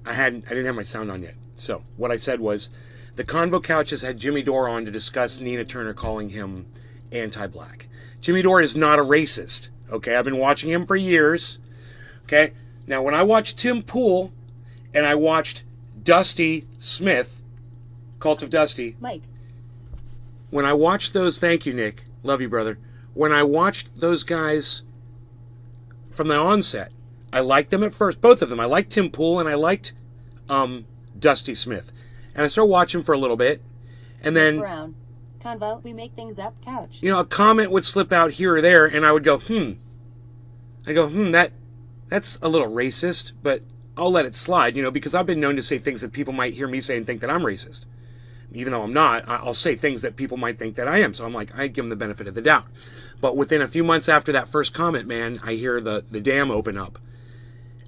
I didn't have my sound on yet. So what I said was, the Convo Couches had Jimmy Dore on to discuss Nina Turner calling him anti-black. Jimmy Dore is not a racist. Okay, I've been watching him for years. Okay, now when I watched Tim Pool and I watched Dusty Smith, Cult of Dusty. Mike. When I watched those, thank you, Nick. Love you, brother. When I watched those guys from the onset, I liked them at first, both of them. I liked Tim Pool and I liked Dusty Smith. And I started watching for a little bit, and then Brown. Convo, we make things up, couch. a comment would slip out here or there, and I would go, that's a little racist, but I'll let it slide, because I've been known to say things that people might hear me say and think that I'm racist. Even though I'm not, I'll say things that people might think that I am. So I'm like, I give them the benefit of the doubt. But within a few months after that first comment, man, I hear the dam open up.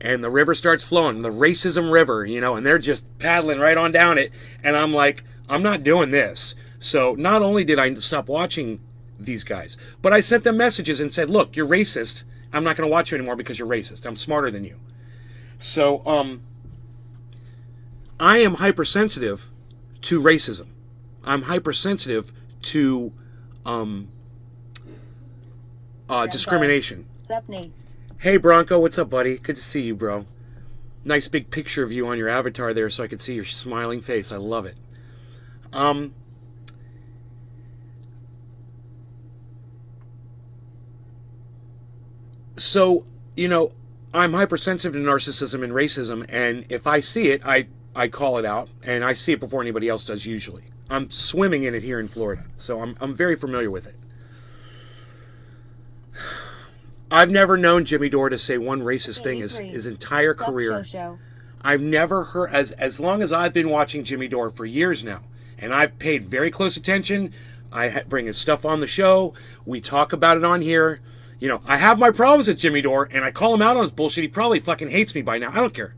And the river starts flowing, the racism river, and they're just paddling right on down it. And I'm like, I'm not doing this. So not only did I stop watching these guys, but I sent them messages and said, look, you're racist. I'm not going to watch you anymore because you're racist. I'm smarter than you. So I am hypersensitive to racism. I'm hypersensitive to discrimination. Sepney. Hey Bronco, what's up, buddy? Good to see you, bro. Nice big picture of you on your avatar there so I can see your smiling face. I love it. So, I'm hypersensitive to narcissism and racism, and if I see it, I call it out, and I see it before anybody else does usually. I'm swimming in it here in Florida, so I'm very familiar with it. I've never known Jimmy Dore to say one racist thing his entire career. I've never heard, as long as I've been watching Jimmy Dore for years now, and I've paid very close attention. I bring his stuff on the show. We talk about it on here. I have my problems with Jimmy Dore, and I call him out on his bullshit. He probably fucking hates me by now. I don't care.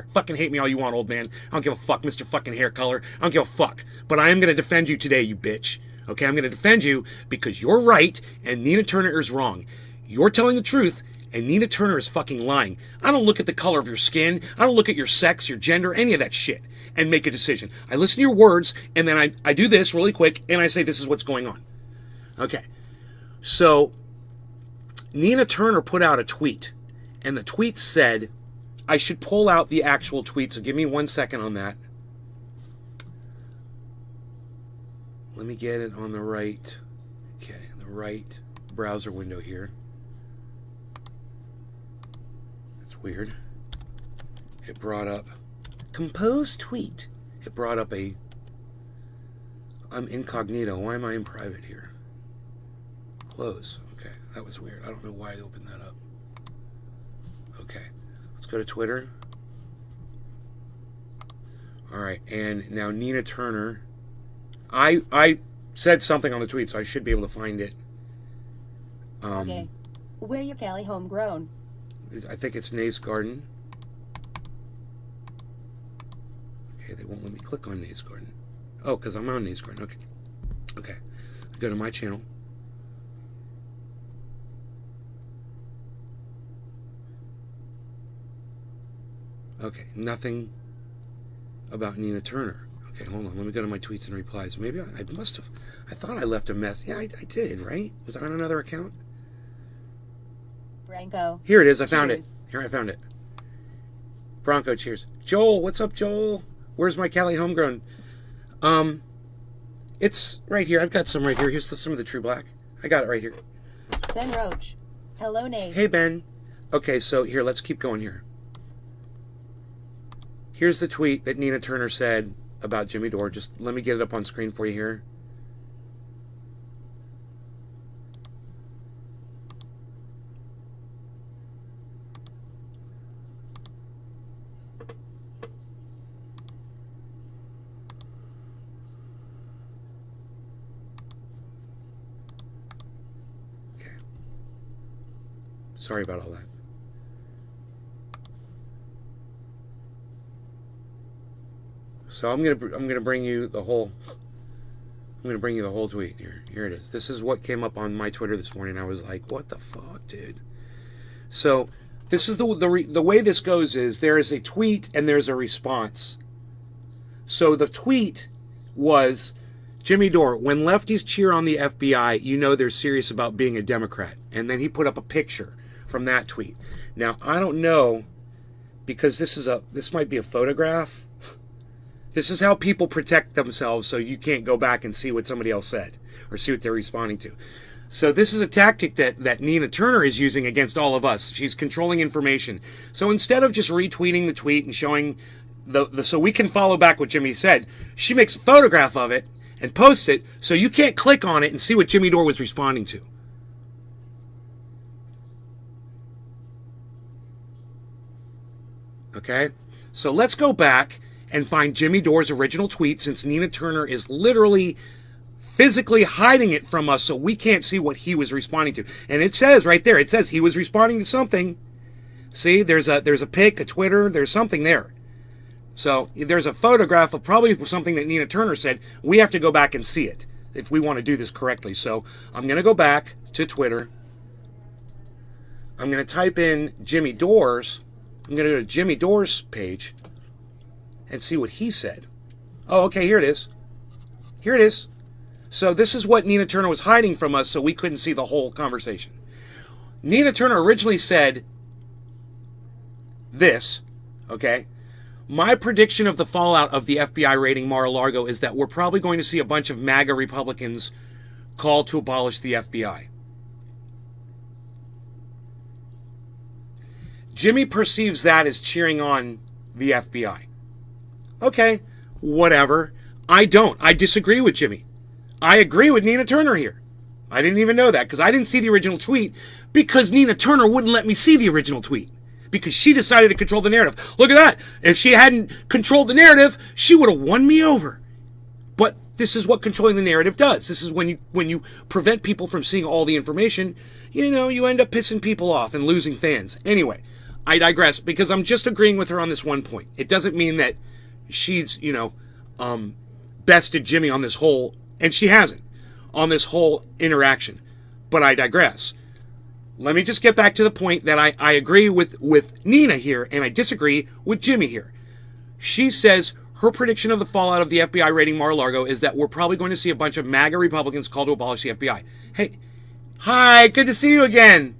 Fucking hate me all you want, old man. I don't give a fuck, Mr. fucking hair color. I don't give a fuck. But I am going to defend you today, you bitch. Okay, I'm going to defend you because you're right and Nina Turner is wrong. You're telling the truth, and Nina Turner is fucking lying. I don't look at the color of your skin. I don't look at your sex, your gender, any of that shit, and make a decision. I listen to your words, and then I do this really quick, and I say this is what's going on. Okay. So, Nina Turner put out a tweet, and the tweet said, I should pull out the actual tweet, so give me 1 second on that. Let me get it on the right browser window here. Weird. It brought up compose tweet. It brought up I'm incognito. Why am I in private here? Close. Okay, that was weird. I don't know why I opened that up. Okay, let's go to Twitter. All right, and now Nina Turner. I said something on the tweet, so I should be able to find it. Okay. Where your Cali homegrown? I think it's Nays Garden. Okay, they won't let me click on Nays Garden. Oh, because I'm on Nays Garden. Okay. Go to my channel. Okay, nothing about Nina Turner. Okay, hold on. Let me go to my tweets and replies. Maybe I must have. I thought I left a message. Yeah, I did, right? Was I on another account? Branko. Here it is. I found it. I found it. Bronco, cheers. Joel, what's up, Joel? Where's my Cali homegrown? It's right here. I've got some right here. Here's some of the True Black. I got it right here. Ben Roach. Hello, Nate. Hey, Ben. Okay, so here, let's keep going here. Here's the tweet that Nina Turner said about Jimmy Dore. Just let me get it up on screen for you here. Sorry about all that. So I'm gonna bring you the whole. I'm gonna bring you the whole tweet here. Here it is. This is what came up on my Twitter this morning. I was like, "What the fuck, dude?" So This is the way this goes is there is a tweet and there's a response. So the tweet was, Jimmy Dore, when lefties cheer on the FBI, you know they're serious about being a Democrat. And then he put up a picture from that tweet. Now, I don't know, because this might be a photograph. This is how people protect themselves so you can't go back and see what somebody else said or see what they're responding to. So this is a tactic that Nina Turner is using against all of us. She's controlling information. So instead of just retweeting the tweet and showing so we can follow back what Jimmy said, she makes a photograph of it and posts it so you can't click on it and see what Jimmy Dore was responding to. Okay? So let's go back and find Jimmy Dore's original tweet, since Nina Turner is literally physically hiding it from us so we can't see what he was responding to. And it says right there, it says he was responding to something. See, there's a pic, a Twitter, there's something there. So there's a photograph of probably something that Nina Turner said. We have to go back and see it if we want to do this correctly. So I'm going to go back to Twitter. I'm going to type in Jimmy Dore's. I'm going to go to Jimmy Dore's page and see what he said. Oh, okay, here it is. Here it is. So this is what Nina Turner was hiding from us so we couldn't see the whole conversation. Nina Turner originally said this, okay? My prediction of the fallout of the FBI raiding Mar-a-Lago is that we're probably going to see a bunch of MAGA Republicans call to abolish the FBI. Jimmy perceives that as cheering on the FBI. Okay, whatever. I don't. I disagree with Jimmy. I agree with Nina Turner here. I didn't even know that because I didn't see the original tweet because Nina Turner wouldn't let me see the original tweet. Because she decided to control the narrative. Look at that. If she hadn't controlled the narrative, she would have won me over. But this is what controlling the narrative does. This is when you prevent people from seeing all the information, you end up pissing people off and losing fans. Anyway, I digress because I'm just agreeing with her on this one point. It doesn't mean that she's, bested Jimmy on this whole, and she hasn't, on this whole interaction. But I digress. Let me just get back to the point that I agree with Nina here, and I disagree with Jimmy here. She says her prediction of the fallout of the FBI raiding Mar-a-Lago is that we're probably going to see a bunch of MAGA Republicans call to abolish the FBI. Hey, hi, good to see you again.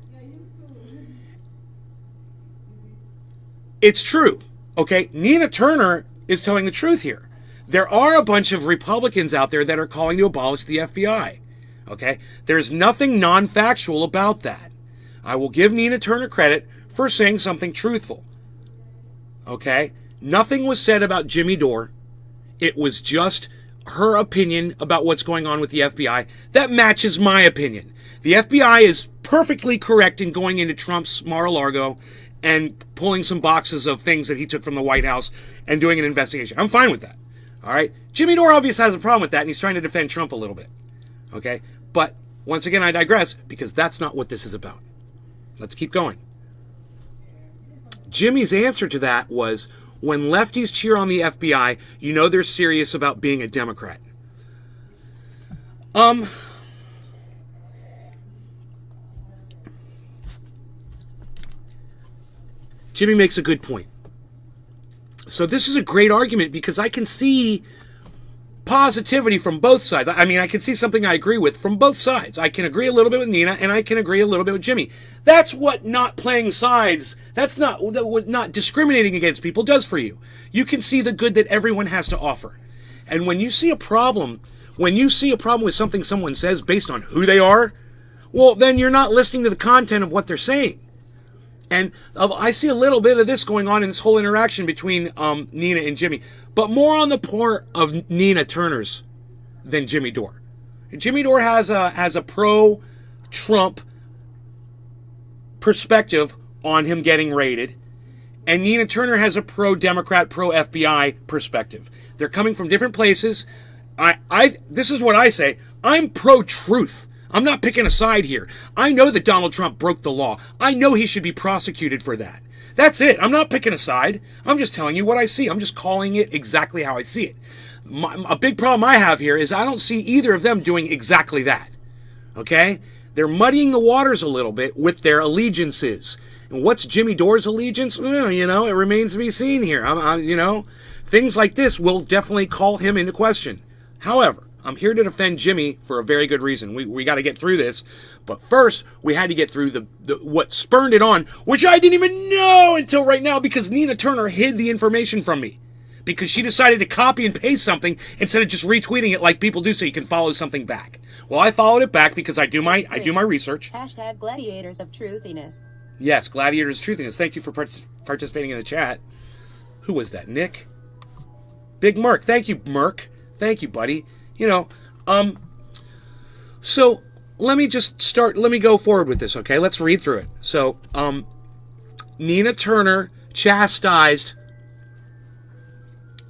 It's true, okay? Nina Turner is telling the truth here. There are a bunch of Republicans out there that are calling to abolish the FBI, okay? There's nothing non-factual about that. I will give Nina Turner credit for saying something truthful. Okay? Nothing was said about Jimmy Dore. It was just her opinion about what's going on with the FBI. That matches my opinion. The FBI is perfectly correct in going into Trump's Mar-a-Lago and pulling some boxes of things that he took from the White House and doing an investigation. I'm fine with that. All right? Jimmy Dore obviously has a problem with that, and he's trying to defend Trump a little bit. Okay? But once again, I digress because that's not what this is about. Let's keep going. Jimmy's answer to that was, when lefties cheer on the FBI, you know they're serious about being a Democrat. Jimmy makes a good point. So this is a great argument because I can see positivity from both sides. I mean, I can see something I agree with from both sides. I can agree a little bit with Nina, and I can agree a little bit with Jimmy. That's what not playing sides, that's not what not discriminating against people does for you. You can see the good that everyone has to offer. And when you see a problem with something someone says based on who they are, well, then you're not listening to the content of what they're saying. And I see a little bit of this going on in this whole interaction between Nina and Jimmy, but more on the part of Nina Turner's than Jimmy Dore. Jimmy Dore has a pro-Trump perspective on him getting raided, and Nina Turner has a pro-Democrat, pro-FBI perspective. They're coming from different places. This is what I say. I'm pro-truth. I'm not picking a side here. I know that Donald Trump broke the law. I know he should be prosecuted for that. That's it. I'm not picking a side. I'm just telling you what I see. I'm just calling it exactly how I see it. A big problem I have here is I don't see either of them doing exactly that. Okay? They're muddying the waters a little bit with their allegiances. And what's Jimmy Dore's allegiance? You know, it remains to be seen here. You know, things like this will definitely call him into question. However, I'm here to defend Jimmy for a very good reason. We got to get through this. But first, we had to get through the what spurned it on, which I didn't even know until right now because Nina Turner hid the information from me. Because she decided to copy and paste something instead of just retweeting it like people do so you can follow something back. Well, I followed it back because I do my research. Hashtag gladiators of truthiness. Yes, gladiators of truthiness. Thank you for participating in the chat. Who was that? Nick? Big Merc. Thank you, Merc. Thank you, buddy. You know, so let me go forward with this, okay? Let's read through it. So, Nina Turner chastised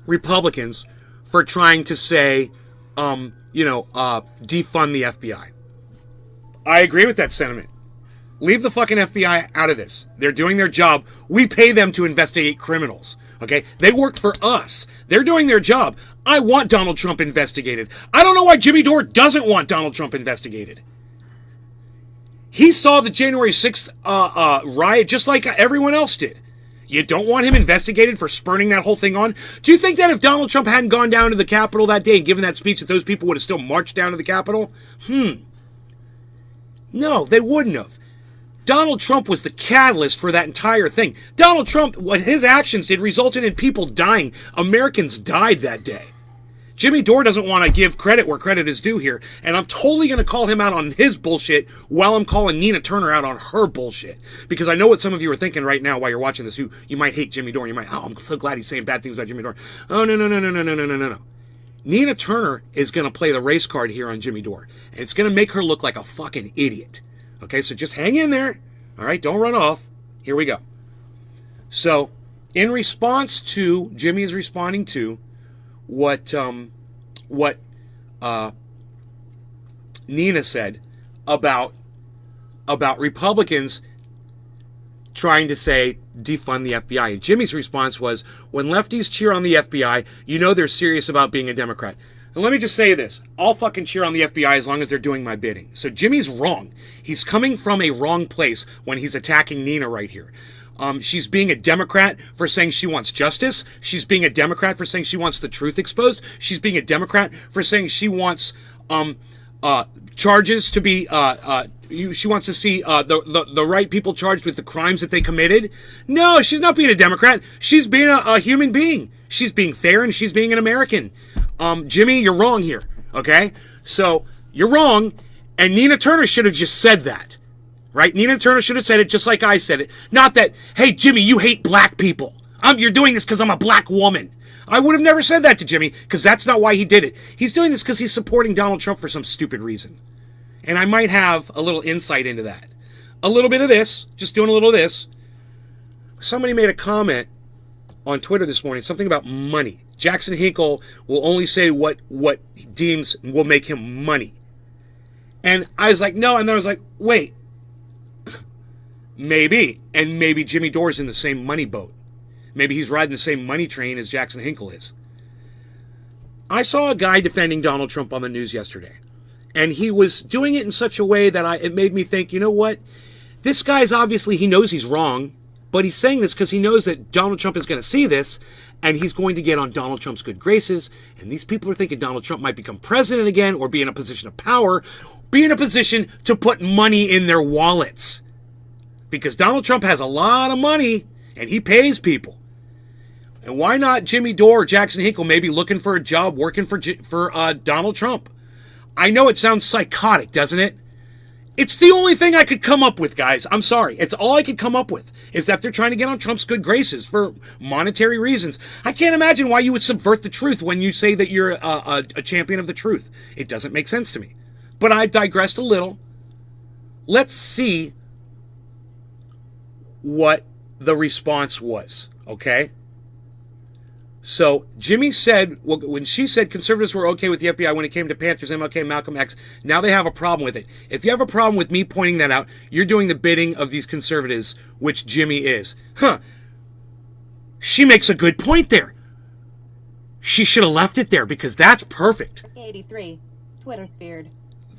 Republicans for trying to say, defund the FBI. I agree with that sentiment. Leave the fucking FBI out of this. They're doing their job. We pay them to investigate criminals. Okay? They work for us. They're doing their job. I want Donald Trump investigated. I don't know why Jimmy Dore doesn't want Donald Trump investigated. He saw the January 6th riot just like everyone else did. You don't want him investigated for spurning that whole thing on? Do you think that if Donald Trump hadn't gone down to the Capitol that day and given that speech that those people would have still marched down to the Capitol? No, they wouldn't have. Donald Trump was the catalyst for that entire thing. Donald Trump, what his actions did, resulted in people dying. Americans died that day. Jimmy Dore doesn't want to give credit where credit is due here, and I'm totally going to call him out on his bullshit while I'm calling Nina Turner out on her bullshit. Because I know what some of you are thinking right now while you're watching this. You might hate Jimmy Dore. You might, I'm so glad he's saying bad things about Jimmy Dore. Oh, no. Nina Turner is going to play the race card here on Jimmy Dore, and it's going to make her look like a fucking idiot. Okay, so just hang in there. All right, don't run off. Here we go. So, in response to, Jimmy is responding to what Nina said about Republicans trying to say defund the FBI. And Jimmy's response was, when lefties cheer on the FBI, you know they're serious about being a Democrat. And let me just say this. I'll fucking cheer on the FBI as long as they're doing my bidding. So Jimmy's wrong. He's coming from a wrong place when he's attacking Nina right here. She's being a Democrat for saying she wants justice. She's being a Democrat for saying she wants the truth exposed. She's being a Democrat for saying she wants charges to be... she wants to see the right people charged with the crimes that they committed. No, she's not being a Democrat. She's being a human being. She's being fair and she's being an American. Jimmy, you're wrong here, okay? So, you're wrong, and Nina Turner should have just said that, right? Nina Turner should have said it just like I said it. Not that, hey, Jimmy, you hate black people. You're doing this because I'm a black woman. I would have never said that to Jimmy, because that's not why he did it. He's doing this because he's supporting Donald Trump for some stupid reason. And I might have a little insight into that. A little bit of this, just doing a little of this. Somebody made a comment on Twitter this morning, something about money. Jackson Hinkle will only say what he deems will make him money. And I was like, no. And then I was like, wait. Maybe. And maybe Jimmy Dore's in the same money boat. Maybe he's riding the same money train as Jackson Hinkle is. I saw a guy defending Donald Trump on the news yesterday. And he was doing it in such a way that it made me think, you know what? This guy's obviously, he knows he's wrong. But he's saying this because he knows that Donald Trump is going to see this, and he's going to get on Donald Trump's good graces. And these people are thinking Donald Trump might become president again, or be in a position of power, be in a position to put money in their wallets. Because Donald Trump has a lot of money, and he pays people. And why not Jimmy Dore or Jackson Hinkle maybe looking for a job working for Donald Trump? I know it sounds psychotic, doesn't it? It's the only thing I could come up with, guys. I'm sorry. It's all I could come up with, is that they're trying to get on Trump's good graces for monetary reasons. I can't imagine why you would subvert the truth when you say that you're a champion of the truth. It doesn't make sense to me. But I digressed a little. Let's see what the response was, okay? So Jimmy said, well, when she said conservatives were okay with the FBI when it came to Panthers, MLK, Malcolm X, now they have a problem with it. If you have a problem with me pointing that out, you're doing the bidding of these conservatives, which Jimmy is. She makes a good point there. She should have left it there because that's perfect. 83. Twitter sphered.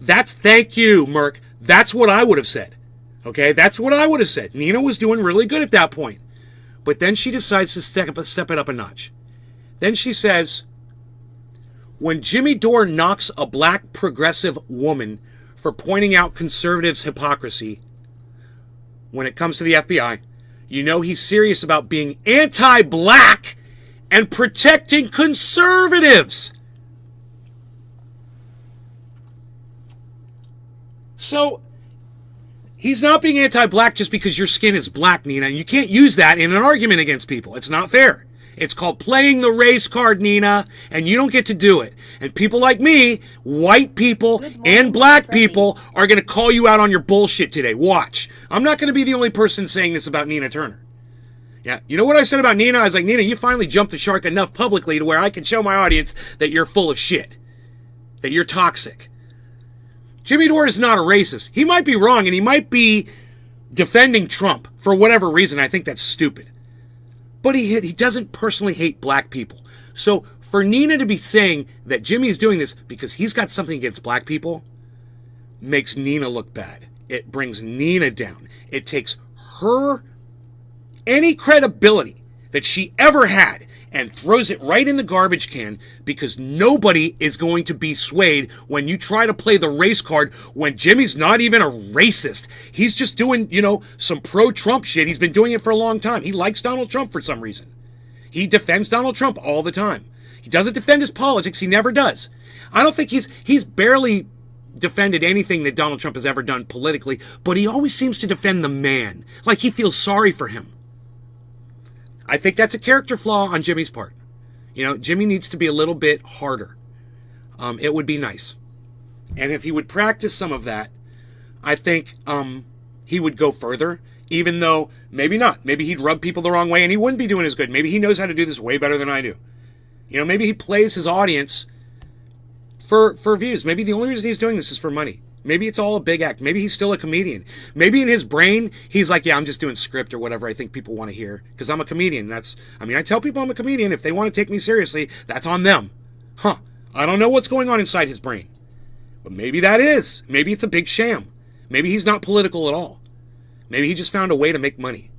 Thank you, Merc. That's what I would have said. Okay, that's what I would have said. Nina was doing really good at that point. But then she decides to step it up a notch. Then she says, when Jimmy Dore knocks a black progressive woman for pointing out conservatives' hypocrisy when it comes to the FBI, you know he's serious about being anti-black and protecting conservatives. So, he's not being anti-black just because your skin is black, Nina. And you can't use that in an argument against people. It's not fair. It's called playing the race card, Nina, and you don't get to do it. And people like me, white people and black people, are going to call you out on your bullshit today. Watch. I'm not going to be the only person saying this about Nina Turner. Yeah, you know what I said about Nina? I was like, Nina, you finally jumped the shark enough publicly to where I can show my audience that you're full of shit, that you're toxic. Jimmy Dore is not a racist. He might be wrong, and he might be defending Trump for whatever reason. I think that's stupid. But he doesn't personally hate black people. So for Nina to be saying that Jimmy is doing this because he's got something against black people makes Nina look bad. It brings Nina down. It takes her any credibility that she ever had and throws it right in the garbage can, because nobody is going to be swayed when you try to play the race card when Jimmy's not even a racist. He's just doing, some pro-Trump shit. He's been doing it for a long time. He likes Donald Trump for some reason. He defends Donald Trump all the time. He doesn't defend his politics. He never does. I don't think he's barely defended anything that Donald Trump has ever done politically, but he always seems to defend the man, like he feels sorry for him. I think that's a character flaw on Jimmy's part. Jimmy needs to be a little bit harder. It would be nice. And if he would practice some of that, I think he would go further, even though maybe not. Maybe he'd rub people the wrong way and he wouldn't be doing as good. Maybe he knows how to do this way better than I do. Maybe he plays his audience for views. Maybe the only reason he's doing this is for money. Maybe it's all a big act. Maybe he's still a comedian. Maybe in his brain, he's like, yeah, I'm just doing script or whatever I think people want to hear because I'm a comedian. I tell people I'm a comedian. If they want to take me seriously, that's on them. I don't know what's going on inside his brain. But maybe that is. Maybe it's a big sham. Maybe he's not political at all. Maybe he just found a way to make money.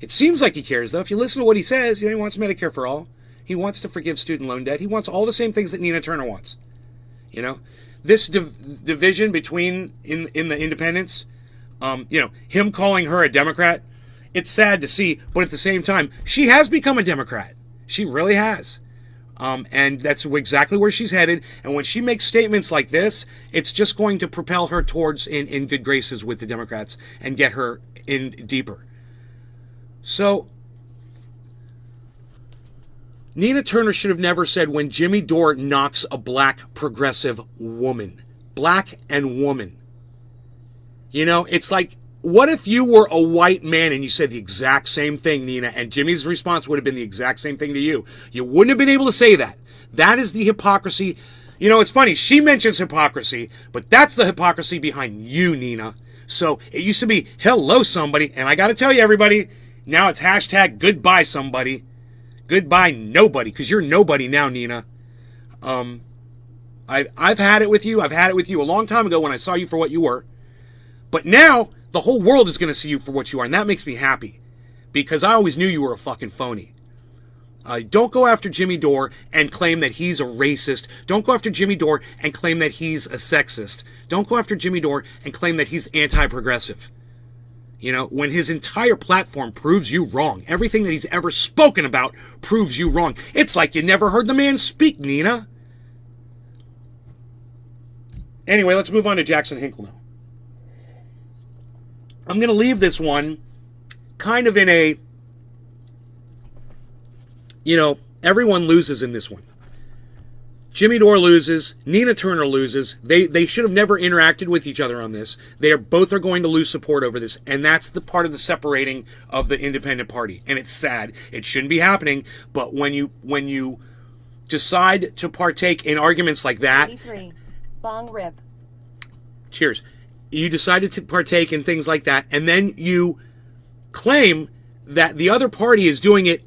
It seems like he cares, though. If you listen to what he says, he wants Medicare for all. He wants to forgive student loan debt. He wants all the same things that Nina Turner wants. This division between in the independents, him calling her a Democrat, it's sad to see, but at the same time, she has become a Democrat. She really has. And that's exactly where she's headed. And when she makes statements like this, it's just going to propel her towards in good graces with the Democrats and get her in deeper. So Nina Turner should have never said when Jimmy Dore knocks a black progressive woman. Black and woman. It's like, what if you were a white man and you said the exact same thing, Nina, and Jimmy's response would have been the exact same thing to you? You wouldn't have been able to say that. That is the hypocrisy. It's funny, she mentions hypocrisy, but that's the hypocrisy behind you, Nina. So it used to be, hello, somebody, and I got to tell you, everybody, now it's hashtag goodbye, somebody. Goodbye, nobody, because you're nobody now, Nina. I've had it with you. I've had it with you a long time ago when I saw you for what you were. But now, the whole world is going to see you for what you are, and that makes me happy. Because I always knew you were a fucking phony. Don't go after Jimmy Dore and claim that he's a racist. Don't go after Jimmy Dore and claim that he's a sexist. Don't go after Jimmy Dore and claim that he's anti-progressive. When his entire platform proves you wrong. Everything that he's ever spoken about proves you wrong. It's like you never heard the man speak, Nina. Anyway, let's move on to Jackson Hinkle now. I'm going to leave this one kind of in a, everyone loses in this one. Jimmy Dore loses. Nina Turner loses. They should have never interacted with each other on this. Both are going to lose support over this, and that's the part of the separating of the independent party. And it's sad. It shouldn't be happening. But when you decide to partake in arguments like that, 83. Bong rip. Cheers. You decided to partake in things like that, and then you claim that the other party is doing it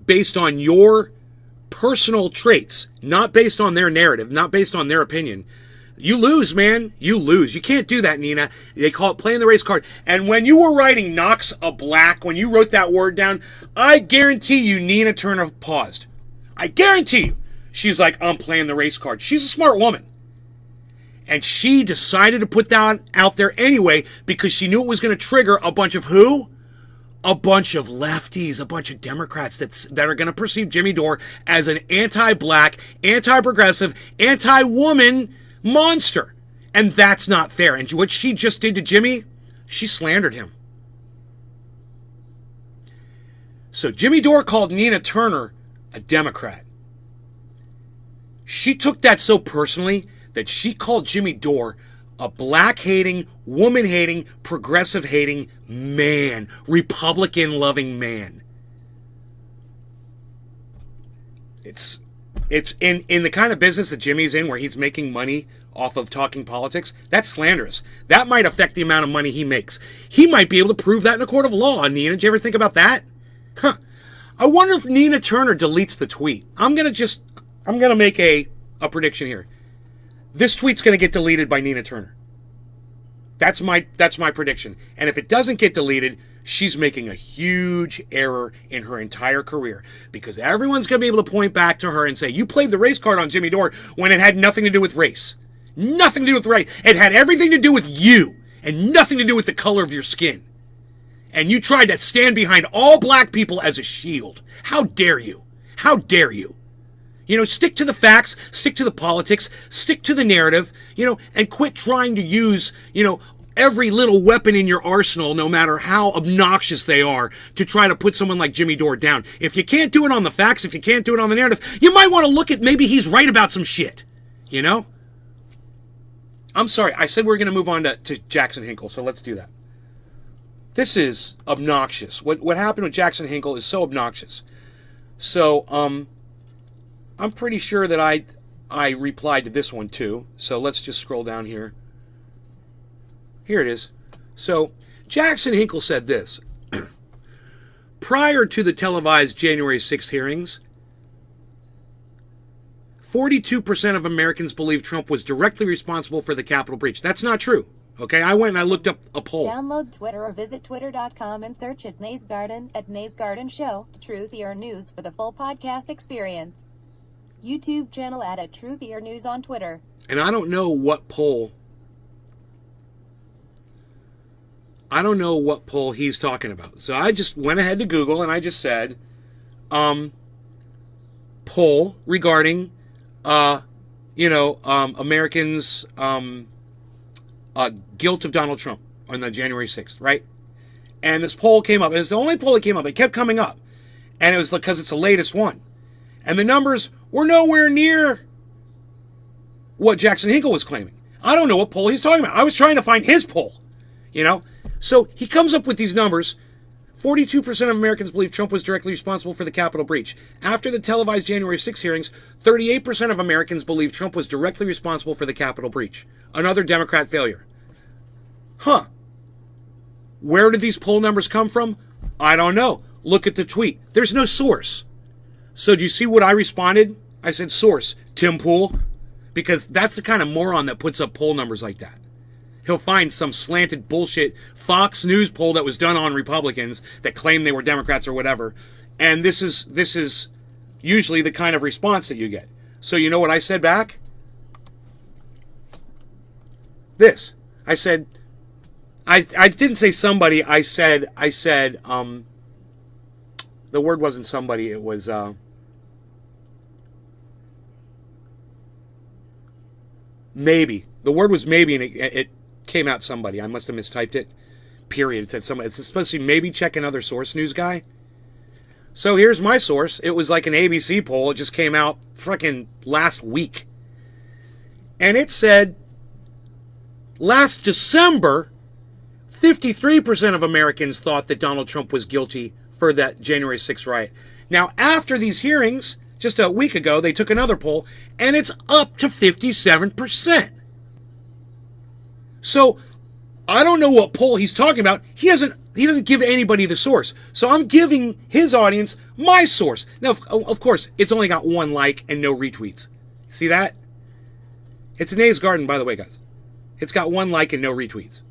based on your personal traits, not based on their narrative, not based on their opinion, You lose, man. You lose. You can't do that, Nina. They call it playing the race card. And when you were writing Knox a black, when you wrote that word down, I guarantee you Nina Turner paused. I guarantee you. She's like, I'm playing the race card. She's a smart woman. And she decided to put that out there anyway because she knew it was going to trigger a bunch of who? A bunch of lefties, a bunch of Democrats that are going to perceive Jimmy Dore as an anti-black, anti-progressive, anti-woman monster. And that's not fair. And what she just did to Jimmy, she slandered him. So Jimmy Dore called Nina Turner a Democrat. She took that so personally that she called Jimmy Dore a black-hating, woman-hating, progressive-hating man, Republican-loving man. It's in the kind of business that Jimmy's in, where he's making money off of talking politics. That's slanderous. That might affect the amount of money he makes. He might be able to prove that in a court of law. Nina, did you ever think about that? Huh. I wonder if Nina Turner deletes the tweet. I'm gonna make a prediction here. This tweet's going to get deleted by Nina Turner. That's my prediction. And if it doesn't get deleted, she's making a huge error in her entire career, because everyone's going to be able to point back to her and say, you played the race card on Jimmy Dore when it had nothing to do with race. Nothing to do with race. It had everything to do with you and nothing to do with the color of your skin. And you tried to stand behind all black people as a shield. How dare you? How dare you? You know, stick to the facts, stick to the politics, stick to the narrative, and quit trying to use, every little weapon in your arsenal, no matter how obnoxious they are, to try to put someone like Jimmy Dore down. If you can't do it on the facts, if you can't do it on the narrative, you might want to look at maybe he's right about some shit, I'm sorry, I said we were going to move on to Jackson Hinkle, so let's do that. This is obnoxious. What happened with Jackson Hinkle is so obnoxious. So, I'm pretty sure that I replied to this one too. So let's just scroll down here. Here it is. So Jackson Hinkle said this. Prior to the televised January 6th hearings, 42% of Americans believe Trump was directly responsible for the Capitol breach. That's not true. Okay, I went and I looked up a poll. Download Twitter or visit twitter.com and search at Nays Garden Show, Truth or News for the full podcast experience. YouTube channel at Truth or News on Twitter. And I don't know what poll he's talking about. So I just went ahead to Google and I just said, poll regarding, Americans' guilt of Donald Trump on the January 6th, right? And this poll came up. It was the only poll that came up. It kept coming up. And it was because it's the latest one. And the numbers were nowhere near what Jackson Hinkle was claiming. I don't know what poll he's talking about. I was trying to find his poll, So he comes up with these numbers. 42% of Americans believe Trump was directly responsible for the Capitol breach. After the televised January 6 hearings, 38% of Americans believe Trump was directly responsible for the Capitol breach. Another Democrat failure. Huh. Where did these poll numbers come from? I don't know. Look at the tweet. There's no source. So do you see what I responded? I said source, Tim Pool. Because that's the kind of moron that puts up poll numbers like that. He'll find some slanted bullshit Fox News poll that was done on Republicans that claimed they were Democrats or whatever. And this is usually the kind of response that you get. So you know what I said back? This. I said, I didn't say somebody, I said, the word wasn't somebody, it was, maybe. The word was maybe, and it came out somebody. I must have mistyped it. Period. It said somebody. It's supposed to be maybe check another source news guy. So here's my source. It was like an ABC poll. It just came out freaking last week. And it said, last December, 53% of Americans thought that Donald Trump was guilty for that January 6th riot. Now, after these hearings, just a week ago, they took another poll, and it's up to 57%. So, I don't know what poll he's talking about. He doesn't give anybody the source. So I'm giving his audience my source. Now, of course, it's only got one like and no retweets. See that? It's Nays Garden, by the way, guys. It's got 1 like and no retweets.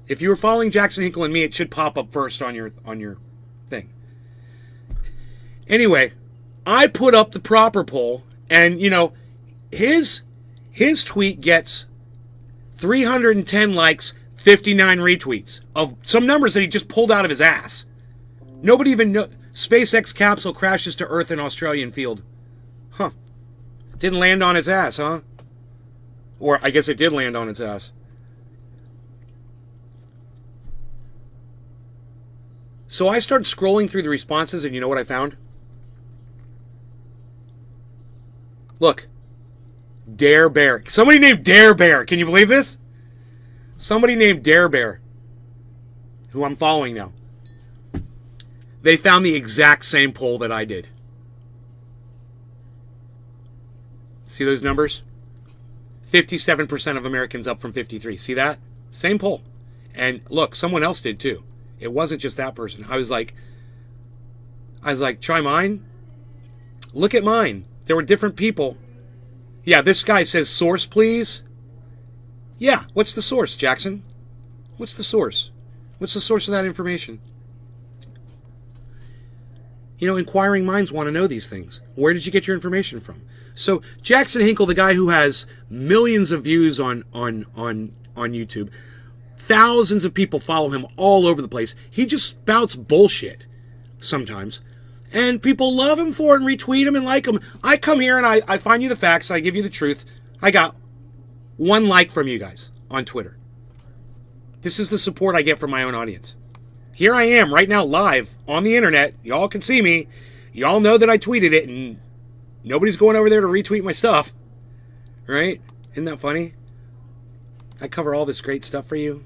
If you were following Jackson Hinkle and me, it should pop up first on your thing. Anyway, I put up the proper poll, and you know, his tweet gets 310 likes, 59 retweets of some numbers that he just pulled out of his ass. Nobody even know. SpaceX capsule crashes to Earth in Australian field. Huh. Didn't land on its ass, huh? Or I guess it did land on its ass. So I started scrolling through the responses, and you know what I found? Look. Dare Bear. Somebody named Dare Bear. Can you believe this? Somebody named Dare Bear, who I'm following now. They found the exact same poll that I did. See those numbers? 57% of Americans up from 53. See that? Same poll. And look, someone else did too. It wasn't just that person. I was like, try mine? Look at mine. There were different people. Yeah, this guy says, source, please. Yeah, what's the source, Jackson? What's the source? What's the source of that information? You know, inquiring minds want to know these things. Where did you get your information from? So Jackson Hinkle, the guy who has millions of views on YouTube, thousands of people follow him all over the place. He just spouts bullshit sometimes. And people love him for it and retweet him and like him. I come here and I find you the facts. I give you the truth. I got 1 like from you guys on Twitter. This is the support I get from my own audience. Here I am right now live on the internet. Y'all can see me. Y'all know that I tweeted it and nobody's going over there to retweet my stuff. Right? Isn't that funny? I cover all this great stuff for you.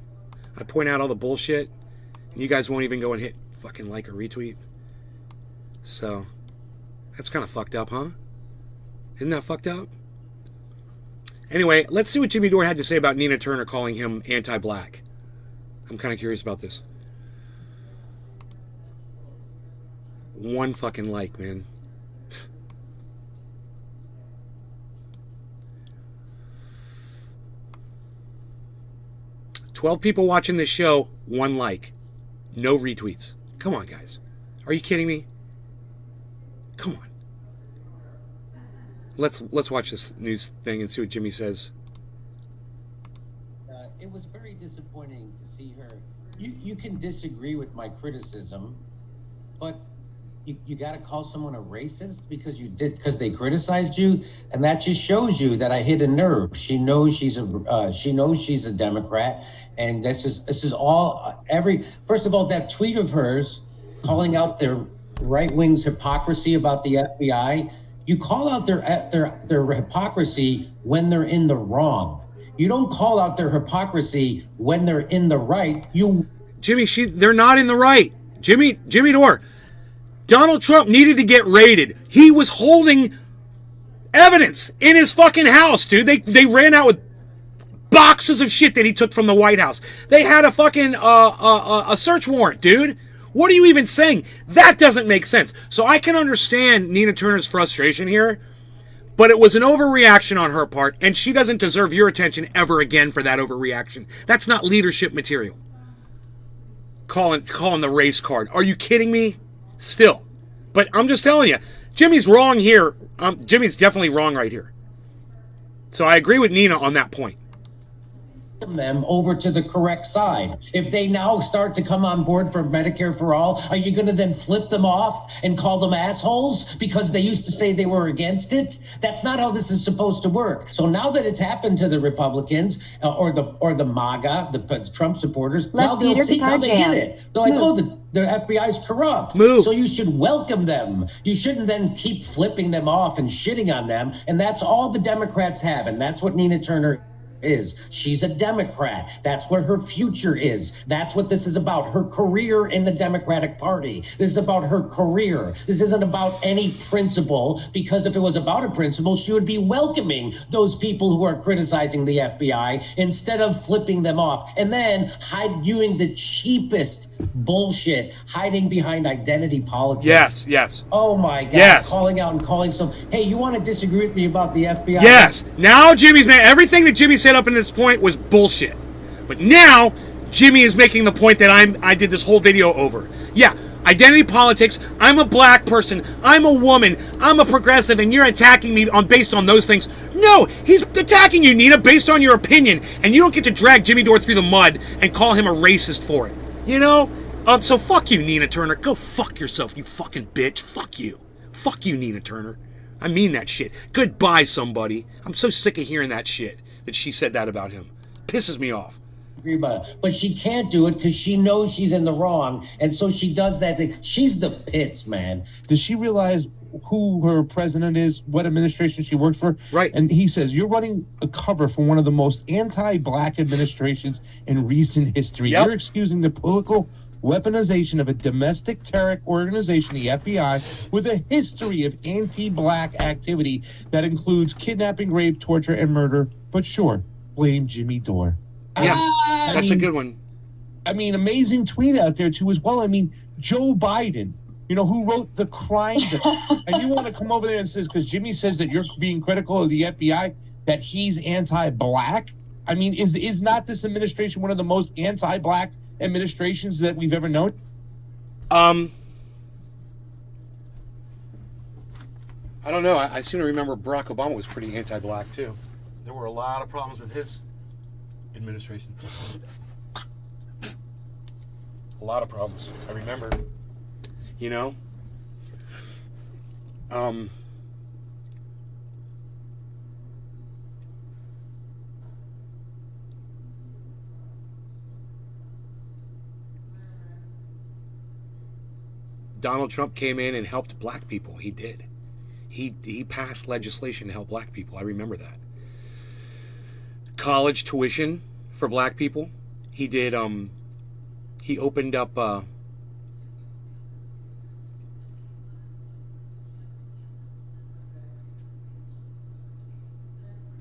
I point out all the bullshit. And you guys won't even go and hit fucking like or retweet. So, that's kind of fucked up, huh? Isn't that fucked up? Anyway, let's see what Jimmy Dore had to say about Nina Turner calling him anti-black. I'm kind of curious about this. 1 fucking like, man. "12 people watching this show, 1 like. No retweets. Come on, guys. Are you kidding me? Come on. Let's watch this news thing and see what Jimmy says." It was very disappointing to see her. You can disagree with my criticism, but you got to call someone a racist because they criticized you, and that just shows you that I hit a nerve. She knows she's a Democrat, and this is all first of all, that tweet of hers calling out their right wing's hypocrisy about the FBI. You call out their hypocrisy when they're in the wrong. You don't call out their hypocrisy when they're in the right. Jimmy, they're not in the right. Jimmy Dore. Donald Trump needed to get raided. He was holding evidence in his fucking house, dude. They ran out with boxes of shit that he took from the White House. They had a fucking a search warrant, dude. What are you even saying? That doesn't make sense. So I can understand Nina Turner's frustration here, but it was an overreaction on her part, and she doesn't deserve your attention ever again for that overreaction. That's not leadership material. Calling the race card. Are you kidding me? Still. But I'm just telling you, Jimmy's wrong here. Jimmy's definitely wrong right here. So I agree with Nina on that point. Them over to the correct side. If they now start to come on board for Medicare for all, are you going to then flip them off and call them assholes because they used to say they were against it? That's not how this is supposed to work. So now that it's happened to the Republicans or the MAGA, the Trump supporters, now they get it. They're like, oh, the FBI is corrupt. Move. So you should welcome them. You shouldn't then keep flipping them off and shitting on them. And that's all the Democrats have. And that's what Nina Turner is. She's a Democrat. That's what her future is. That's what this is about. Her career in the Democratic Party. This is about her career. This isn't about any principle, because if it was about a principle, she would be welcoming those people who are criticizing the FBI instead of flipping them off and then doing the cheapest bullshit, hiding behind identity politics. Yes, yes. Oh my God. Yes. Calling out and calling some. Hey, you want to disagree with me about the FBI? Yes. Now Jimmy's made everything that Jimmy said up in this point was bullshit. But now Jimmy is making the point that I did this whole video over. Yeah, identity politics. I'm a black person. I'm a woman. I'm a progressive, and you're attacking me based on those things. No, he's attacking you, Nina, based on your opinion, and you don't get to drag Jimmy Dore through the mud and call him a racist for it. You know? So fuck you, Nina Turner. Go fuck yourself, you fucking bitch. Fuck you. Fuck you, Nina Turner. I mean that shit. Goodbye, somebody. I'm so sick of hearing that shit, that she said that about him. Pisses me off. About it. But she can't do it because she knows she's in the wrong, and so she does that thing. She's the pits, man. Does she realize who her president is, what administration she worked for? Right. And he says, you're running a cover for one of the most anti-black administrations in recent history. Yep. You're excusing the political weaponization of a domestic terror organization, the FBI, with a history of anti-black activity that includes kidnapping, rape, torture, and murder. But sure, blame Jimmy Dore. Yeah, that's a good one. I mean, amazing tweet out there, too, as well. I mean, Joe Biden, you know, who wrote the crime bill. And you want to come over there and says, because Jimmy says that you're being critical of the FBI, that he's anti-black? I mean, is not this administration one of the most anti-black administrations that we've ever known? I don't know. I seem to remember Barack Obama was pretty anti-black, too. There were a lot of problems with his administration. A lot of problems. I remember. You know? Donald Trump came in and helped black people. He did. He passed legislation to help black people. I remember that. College tuition for black people. He did. He opened up.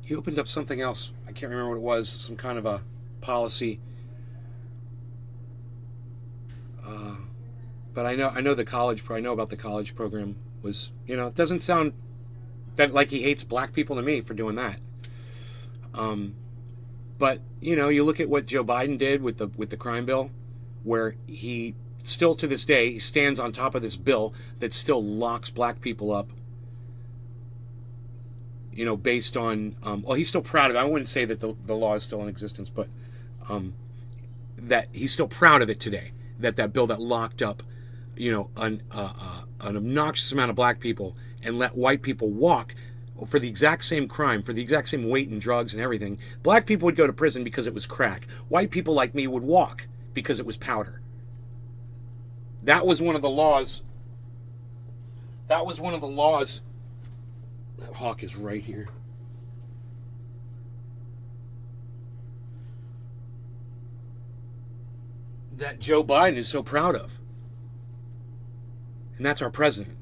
He opened up something else. I can't remember what it was. Some kind of a policy. But I know the college. I know about the college program. Was, you know, it doesn't sound that like he hates black people to me for doing that. But you know, you look at what Joe Biden did with the crime bill, where he still to this day he stands on top of this bill that still locks black people up. You know, based on well, he's still proud of it. I wouldn't say that the law is still in existence, but that he's still proud of it today. That bill that locked up, you know, an obnoxious amount of black people and let white people walk for the exact same crime, for the exact same weight and drugs and everything. Black people would go to prison because it was crack. White people like me would walk because it was powder. That was one of the laws. That was one of the laws. That hawk is right here. That Joe Biden is so proud of. And that's our president.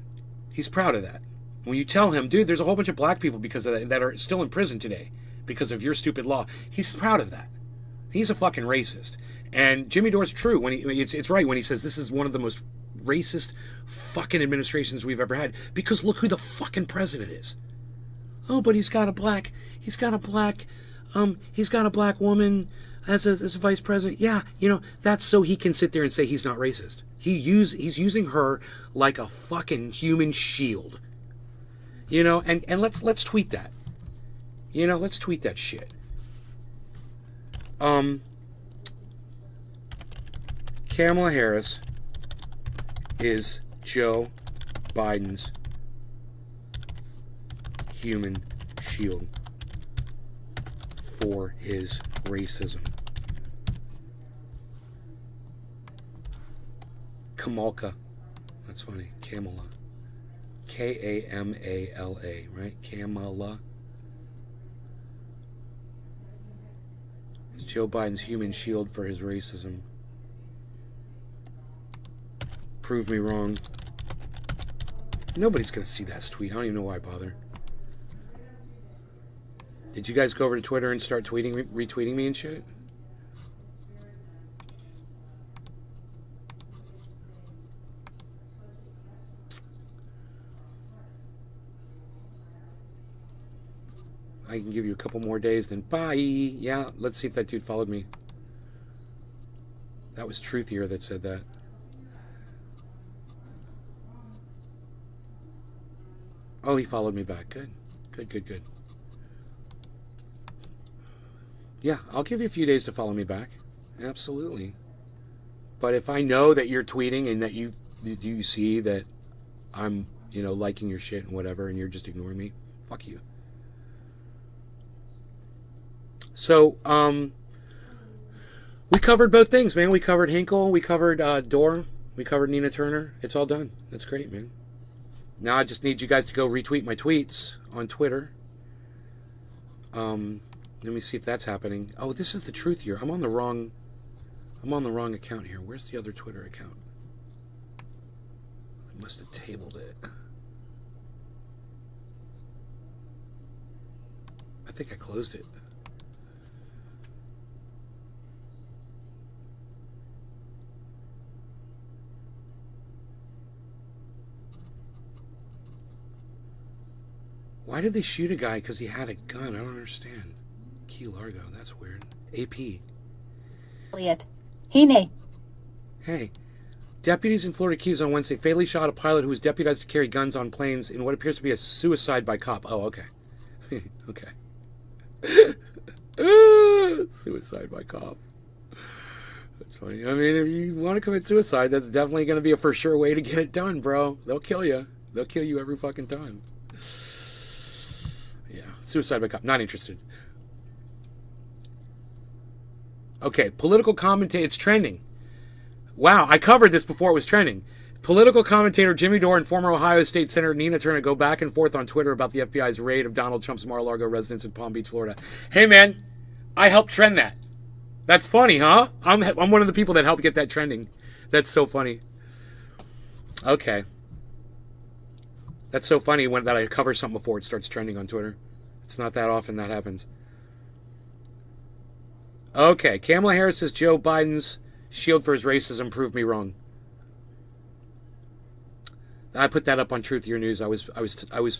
He's proud of that. When you tell him, dude, there's a whole bunch of black people because of that are still in prison today because of your stupid law, he's proud of that. He's a fucking racist. And Jimmy Dore's true when it's right when he says this is one of the most racist fucking administrations we've ever had, because look who the fucking president is. Oh, but he's got a black woman as a vice president. Yeah, you know, that's so he can sit there and say he's not racist. He's using her like a fucking human shield. You know, and let's tweet that. You know, let's tweet that shit. Kamala Harris is Joe Biden's human shield for his racism. Kamalka. That's funny. Kamala. Kamala, right? Kamala. Is Joe Biden's human shield for his racism. Prove me wrong. Nobody's going to see that tweet. I don't even know why I bother. Did you guys go over to Twitter and start retweeting me and shit? I can give you a couple more days, then bye. Yeah, let's see if that dude followed me. That was Truthier that said that. Oh, he followed me back. Good. Good. Yeah, I'll give you a few days to follow me back. Absolutely. But if I know that you're tweeting and that you see that I'm, liking your shit and whatever, and you're just ignoring me, fuck you. So, we covered both things, man. We covered Hinkle, we covered Dore, we covered Nina Turner. It's all done. That's great, man. Now I just need you guys to go retweet my tweets on Twitter. Let me see if that's happening. Oh, this is the truth here. I'm on the wrong account here. Where's the other Twitter account? I must have tabled it. I think I closed it. Why did they shoot a guy because he had a gun? I don't understand. Key Largo, that's weird. AP. Elliot. Hey. Hey. Deputies in Florida Keys on Wednesday fatally shot a pilot who was deputized to carry guns on planes in what appears to be a suicide by cop. Oh, okay. Okay. Suicide by cop. That's funny. I mean, if you want to commit suicide, that's definitely going to be a for sure way to get it done, bro. They'll kill you. They'll kill you every fucking time. Yeah, suicide by cop. Not interested. Okay, political commentator. It's trending. Wow, I covered this before it was trending. Political commentator Jimmy Dore and former Ohio State Senator Nina Turner go back and forth on Twitter about the FBI's raid of Donald Trump's Mar-a-Lago residence in Palm Beach, Florida. Hey, man, I helped trend that. That's funny, huh? I'm one of the people that helped get that trending. That's so funny. Okay. That's so funny that I cover something before it starts trending on Twitter. It's not that often that happens. Okay, Kamala Harris says Joe Biden's shield for his racism proved me wrong. I put that up on Truth Your News. I was.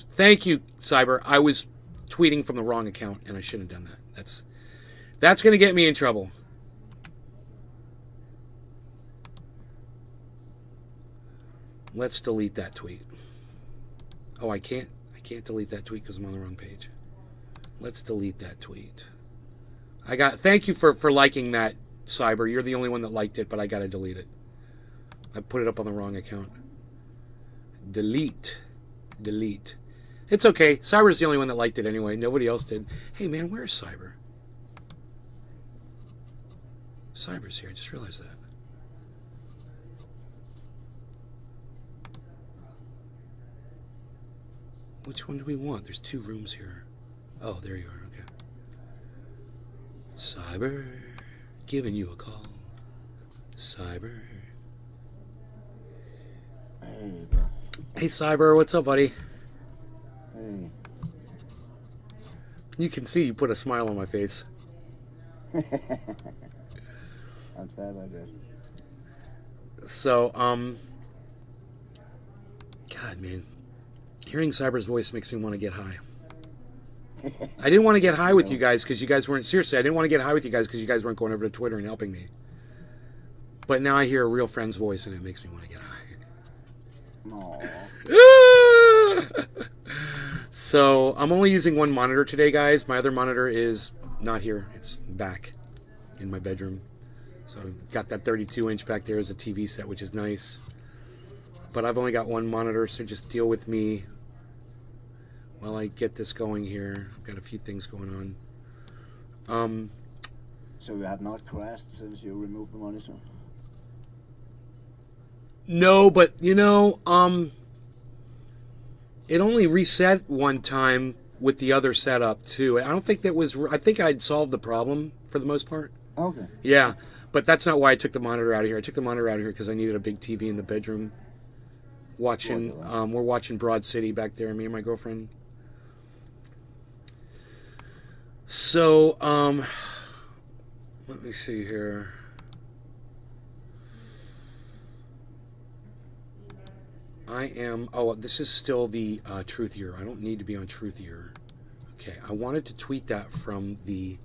Thank you, Cyber. I was tweeting from the wrong account, and I shouldn't have done that. That's going to get me in trouble. Let's delete that tweet. Oh, I can't delete that tweet because I'm on the wrong page. Let's delete that tweet. Thank you for liking that, Cyber. You're the only one that liked it, but I got to delete it. I put it up on the wrong account. Delete. It's okay. Cyber's the only one that liked it anyway. Nobody else did. Hey, man, where's Cyber? Cyber's here. I just realized that. Which one do we want? There's 2 rooms here. Oh, there you are. Okay. Cyber, giving you a call. Cyber. Hey, bro. Hey, Cyber. What's up, buddy? Hey. You can see you put a smile on my face. I'm sad I did. So, God, man. Hearing Cyber's voice makes me want to get high. I didn't want to get high with you guys because you guys weren't... Seriously, I didn't want to get high with you guys because you guys weren't going over to Twitter and helping me. But now I hear a real friend's voice and it makes me want to get high. So, I'm only using one monitor today, guys. My other monitor is not here. It's back in my bedroom. So, I've got that 32-inch back there as a TV set, which is nice. But I've only got one monitor, so just deal with me while I get this going here. I've got a few things going on. So you have not crashed since you removed the monitor? No, but it only reset one time with the other setup too. I don't think I think I'd solved the problem for the most part. Okay. Yeah, but that's not why I took the monitor out of here. I took the monitor out of here because I needed a big TV in the bedroom. We're watching Broad City back there, me and my girlfriend. So, let me see here. This is still the Truthier. I don't need to be on Truthier. Okay, I wanted to tweet that from the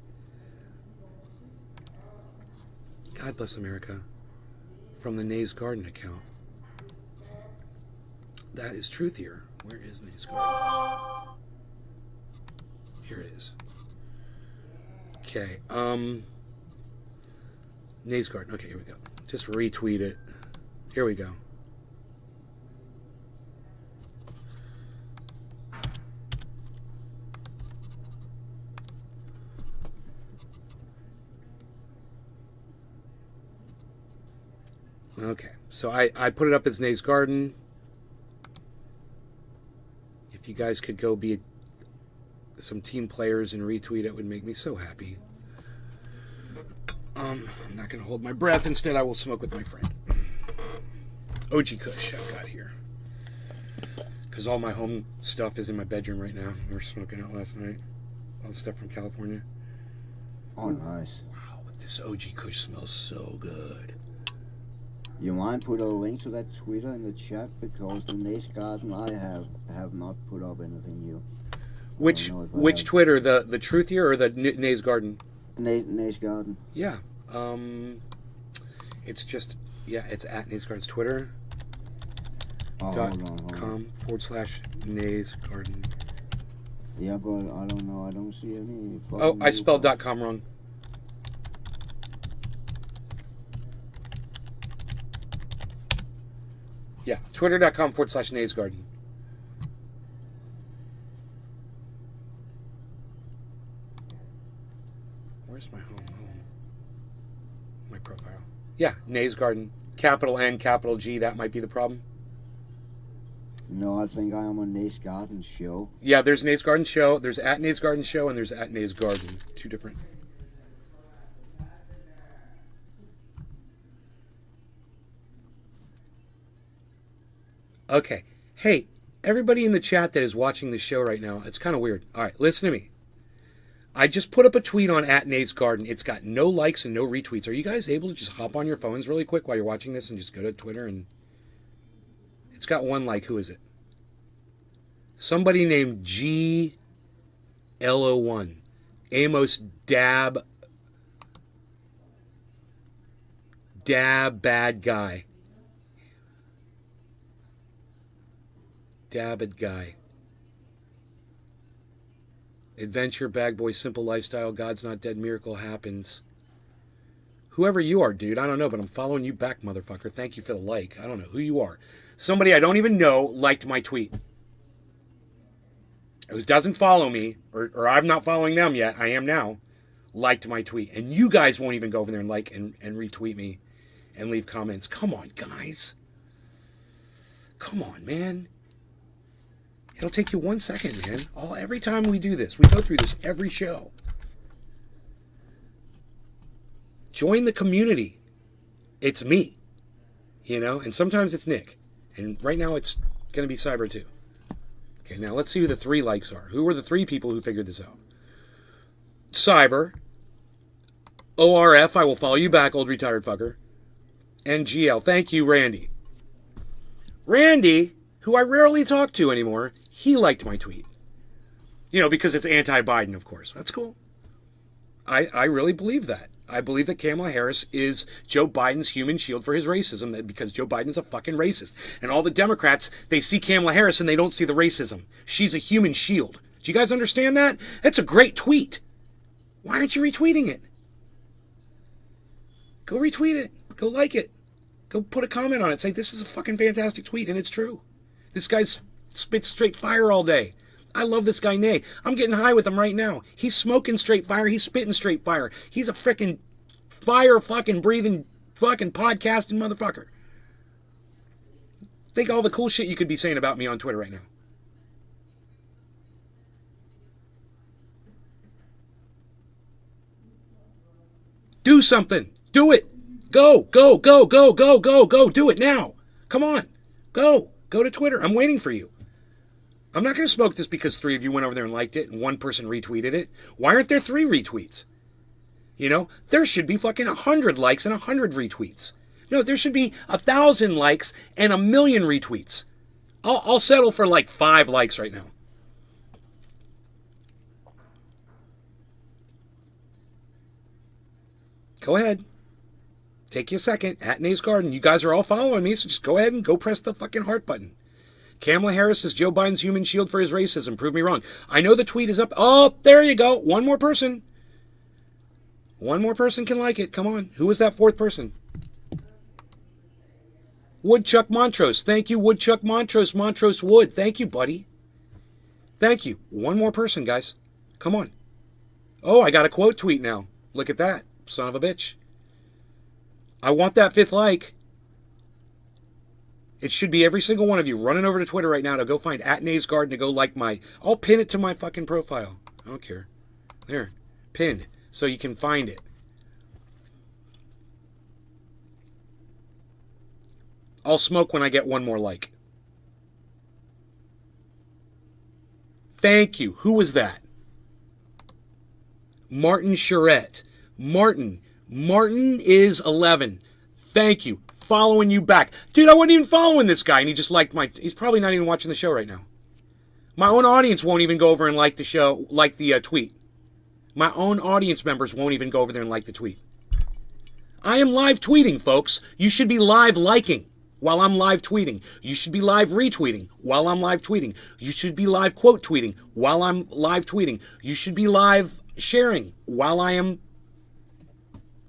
God Bless America, from the Nays Garden account. That is truthier. Where is Nays Garden? Here it is. Okay, Nays Garden. Okay, here we go. Just retweet it. Here we go. Okay, so I put it up as Nays Garden. If you guys could go be some team players and retweet it, would make me so happy. I'm not going to hold my breath. Instead, I will smoke with my friend. OG Kush I've got here. Because all my home stuff is in my bedroom right now. We were smoking out last night. All the stuff from California. Oh, nice. Wow, this OG Kush smells so good. You mind put a link to that Twitter in the chat, because the Nays Garden I have not put up anything new. Which Twitter, the Truthier or the Nays Garden? Nays Garden. Yeah. It's just, yeah, it's at Nays Garden's Twitter. Oh, hold on. .com/Nays Garden. Yeah, but I don't know. I don't see any. Oh, I spelled .com wrong. Yeah, twitter.com/Nays Garden. Where's my home? My profile. Yeah, Nays Garden. Capital N, capital G, that might be the problem. No, I think I am on Nays Garden Show. Yeah, there's Nays Garden Show, there's at Nays Garden Show, and there's at Nays Garden. Two different. Okay. Hey, everybody in the chat that is watching the show right now, it's kind of weird. All right, listen to me. I just put up a tweet on at Nays Garden. It's got no likes and no retweets. Are you guys able to just hop on your phones really quick while you're watching this and just go to Twitter? And it's got one like. Who is it? Somebody named GLO1. Amos Dab Bad Guy. Dabbed Guy. Adventure, Bag Boy, Simple Lifestyle, God's Not Dead, Miracle Happens. Whoever you are, dude, I don't know, but I'm following you back, motherfucker. Thank you for the like. I don't know who you are. Somebody I don't even know liked my tweet. Who doesn't follow me, or I'm not following them yet, I am now, liked my tweet. And you guys won't even go over there and like and retweet me and leave comments. Come on, guys. Come on, man. It'll take you 1 second, man. Every time we do this, we go through this every show. Join the community. It's me, and sometimes it's Nick. And right now it's going to be Cyber too. Okay, now let's see who the 3 likes are. Who are the 3 people who figured this out? Cyber, ORF, I will follow you back, old retired fucker, and GL. Thank you, Randy. Randy, who I rarely talk to anymore, he liked my tweet. Because it's anti-Biden, of course. That's cool. I really believe that. I believe that Kamala Harris is Joe Biden's human shield for his racism, because Joe Biden is a fucking racist. And all the Democrats, they see Kamala Harris and they don't see the racism. She's a human shield. Do you guys understand that? That's a great tweet. Why aren't you retweeting it? Go retweet it. Go like it. Go put a comment on it. Say, this is a fucking fantastic tweet, and it's true. This guy spits straight fire all day. I love this guy, Nay. I'm getting high with him right now. He's smoking straight fire. He's spitting straight fire. He's a freaking fire fucking breathing fucking podcasting motherfucker. Think all the cool shit you could be saying about me on Twitter right now. Do something. Do it. Go. Do it now. Come on. Go to Twitter. I'm waiting for you. I'm not going to smoke this because 3 of you went over there and liked it and 1 person retweeted it. Why aren't there 3 retweets? There should be fucking 100 likes and 100 retweets. No, there should be 1,000 likes and 1,000,000 retweets. I'll settle for like 5 likes right now. Go ahead. Take you a second. At Nays Garden. You guys are all following me, so just go ahead and go press the fucking heart button. Kamala Harris is Joe Biden's human shield for his racism. Prove me wrong. I know the tweet is up. Oh, there you go. One more person. One more person can like it. Come on. Who was that fourth person? Woodchuck Montrose. Thank you, Woodchuck Montrose. Montrose Wood. Thank you, buddy. Thank you. One more person, guys. Come on. Oh, I got a quote tweet now. Look at that. Son of a bitch. I want that fifth like. It should be every single one of you running over to Twitter right now to go find at Nays Garden to go like my... I'll pin it to my fucking profile. I don't care. There. Pinned. So you can find it. I'll smoke when I get one more like. Thank you. Who was that? Martin Charette. Martin is 11. Thank you. Following you back. Dude, I wasn't even following this guy, and he just liked my... He's probably not even watching the show right now. My own audience won't even go over and like the show, like the tweet. My own audience members won't even go over there and like the tweet. I am live tweeting, folks. You should be live liking while I'm live tweeting. You should be live retweeting while I'm live tweeting. You should be live quote tweeting while I'm live tweeting. You should be live sharing while I am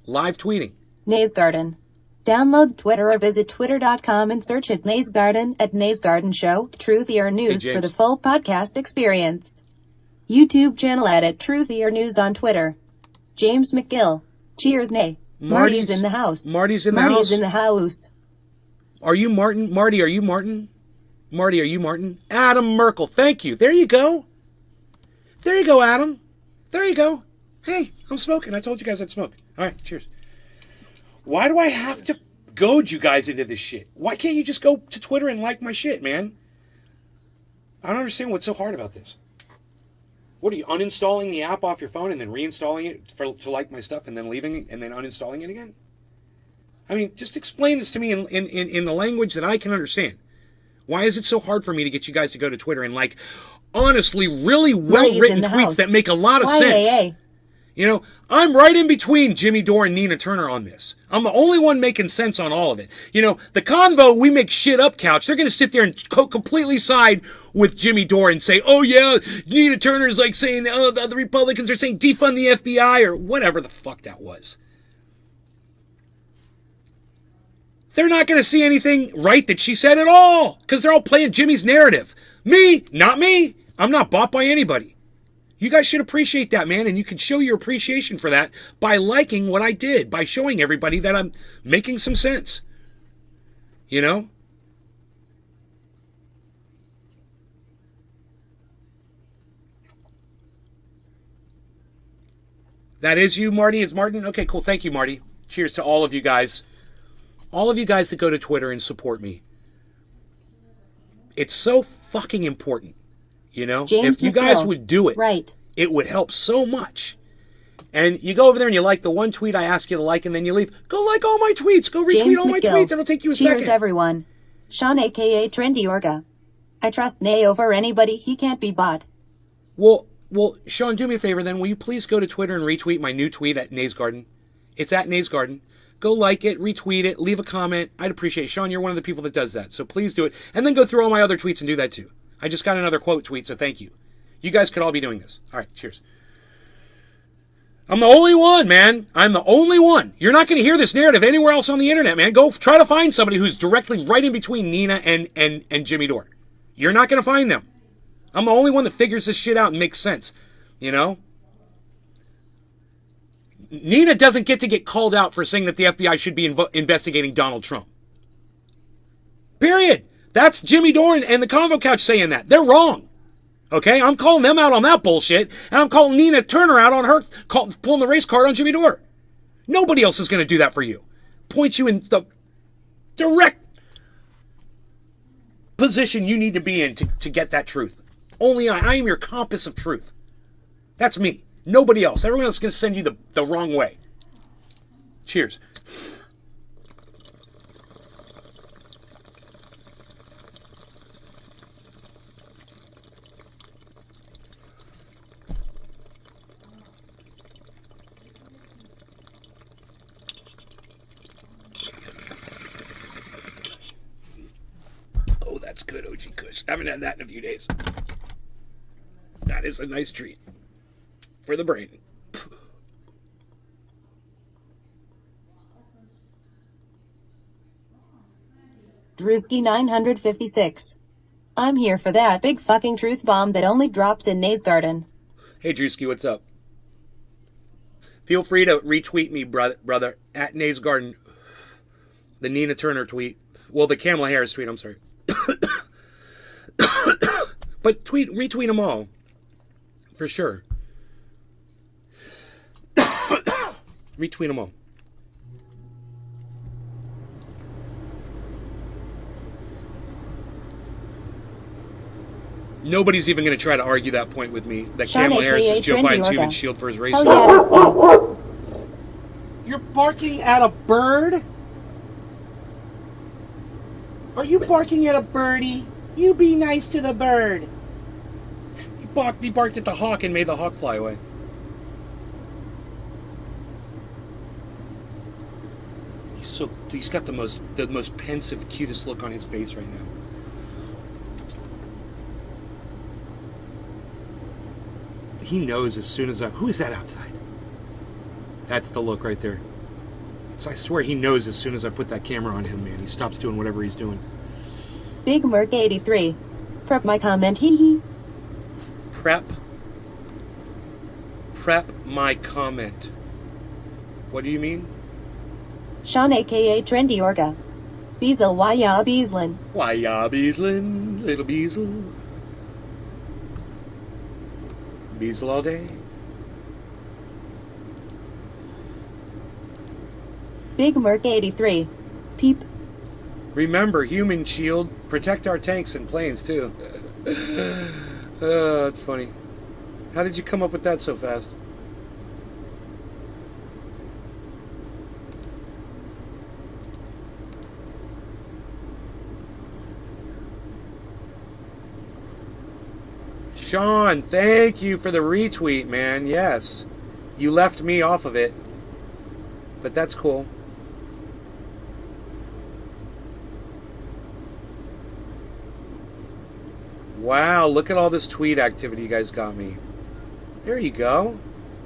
live tweeting. Nays Garden. Download Twitter or visit twitter.com and search at Nays Garden at Nays Garden Show, Truthier News for the full podcast experience. YouTube channel at Truthier News on Twitter. James McGill. Cheers, Nay. Marty's in the house. Marty's in the Marty's house. in the house. Are you Martin? Marty, are you Martin? Marty, are you Martin? Adam Merkel. Thank you. There you go. There you go, Adam. There you go. Hey, I'm smoking. I told you guys I'd smoke. All right, cheers. Why do I have to goad you guys into this shit? Why can't you just go to Twitter and like my shit, man? I don't understand what's so hard about this. What are you, uninstalling the app off your phone and then reinstalling it to like my stuff and then leaving it and then uninstalling it again? I mean, just explain this to me in the language that I can understand. Why is it so hard for me to get you guys to go to Twitter and like, honestly, really well-written tweets that make a lot of sense? You know, I'm right in between Jimmy Dore and Nina Turner on this. I'm the only one making sense on all of it. You know, the convo we make shit up couch, they're going to sit there and completely side with Jimmy Dore and say, oh yeah, Nina Turner's like saying, oh, the other Republicans are saying defund the FBI or whatever the fuck that was. They're not going to see anything right that she said at all because they're all playing Jimmy's narrative. Me, not me. I'm not bought by anybody. You guys should appreciate that, man, and you can show your appreciation for that by liking what I did, by showing everybody that I'm making some sense. You know? That is you, Marty? It's Martin? Okay, cool. Thank you, Marty. Cheers to all of you guys. All of you guys that go to Twitter and support me. It's so fucking important. You know, James if you guys would do it, right, it would help so much. And you go over there and you like the one tweet I ask you to like, and then you leave. Go like all my tweets. Go retweet James all my McGill. tweets. It'll take you a second. Cheers, everyone. Sean, a.k.a. Trendy Orga. I trust Nay over anybody. He can't be bought. Well, Sean, do me a favor then. Will you please go to Twitter and retweet my new tweet at Nays Garden? It's at Nays Garden. Go like it, retweet it, leave a comment. I'd appreciate it. Sean, you're one of the people that does that. So please do it. And then go through all my other tweets and do that too. I just got another quote tweet, so thank you. You guys could all be doing this. All right, cheers. I'm the only one, man. I'm the only one. You're not going to hear this narrative anywhere else on the internet, man. Go try to find somebody who's directly right in between Nina and Jimmy Dore. You're not going to find them. I'm the only one that figures this shit out and makes sense. You know? Nina doesn't get called out for saying that the FBI should be investigating Donald Trump. Period. That's Jimmy Dore and the Convo Couch saying that. They're wrong. Okay? I'm calling them out on that bullshit, and I'm calling Nina Turner out on her pulling the race card on Jimmy Dore. Nobody else is going to do that for you. Point you in the direct position you need to be in to get that truth. Only I am your compass of truth. That's me. Nobody else. Everyone else is going to send you the wrong way. Cheers. gosh, haven't had that in a few days. That is a nice treat for the brain. Drewski 956. I'm here for that big fucking truth bomb that only drops in Nays Garden. Hey Drewski, what's up? Feel free to retweet me, brother, at Nays Garden. The Nina Turner tweet. Well, the Kamala Harris tweet, I'm sorry. But retweet them all. For sure. Retweet them all. Nobody's even going to try to argue that point with me. That Kamala Harris is Joe Biden's human shield for his race. You're barking at a bird? Are you barking at a birdie? You be nice to the bird. He barked at the hawk and made the hawk fly away. He's got the most pensive, cutest look on his face right now. He knows as soon as who is that outside? That's the look right there. I swear he knows as soon as I put that camera on him, man. He stops doing whatever he's doing. Big Merc 83. Prep my comment, hee hee. Prep my comment. What do you mean? Sean aka Trendy Orga. Beazle Waya Beaslin. Waya Beaslin, little Beazle. Beazle all day. Big Merc 83. Peep. Remember, human shield, protect our tanks and planes too. Oh, that's funny. How did you come up with that so fast? Sean, thank you for the retweet, man. Yes. You left me off of it. But that's cool. Wow, look at all this tweet activity you guys got me. There you go.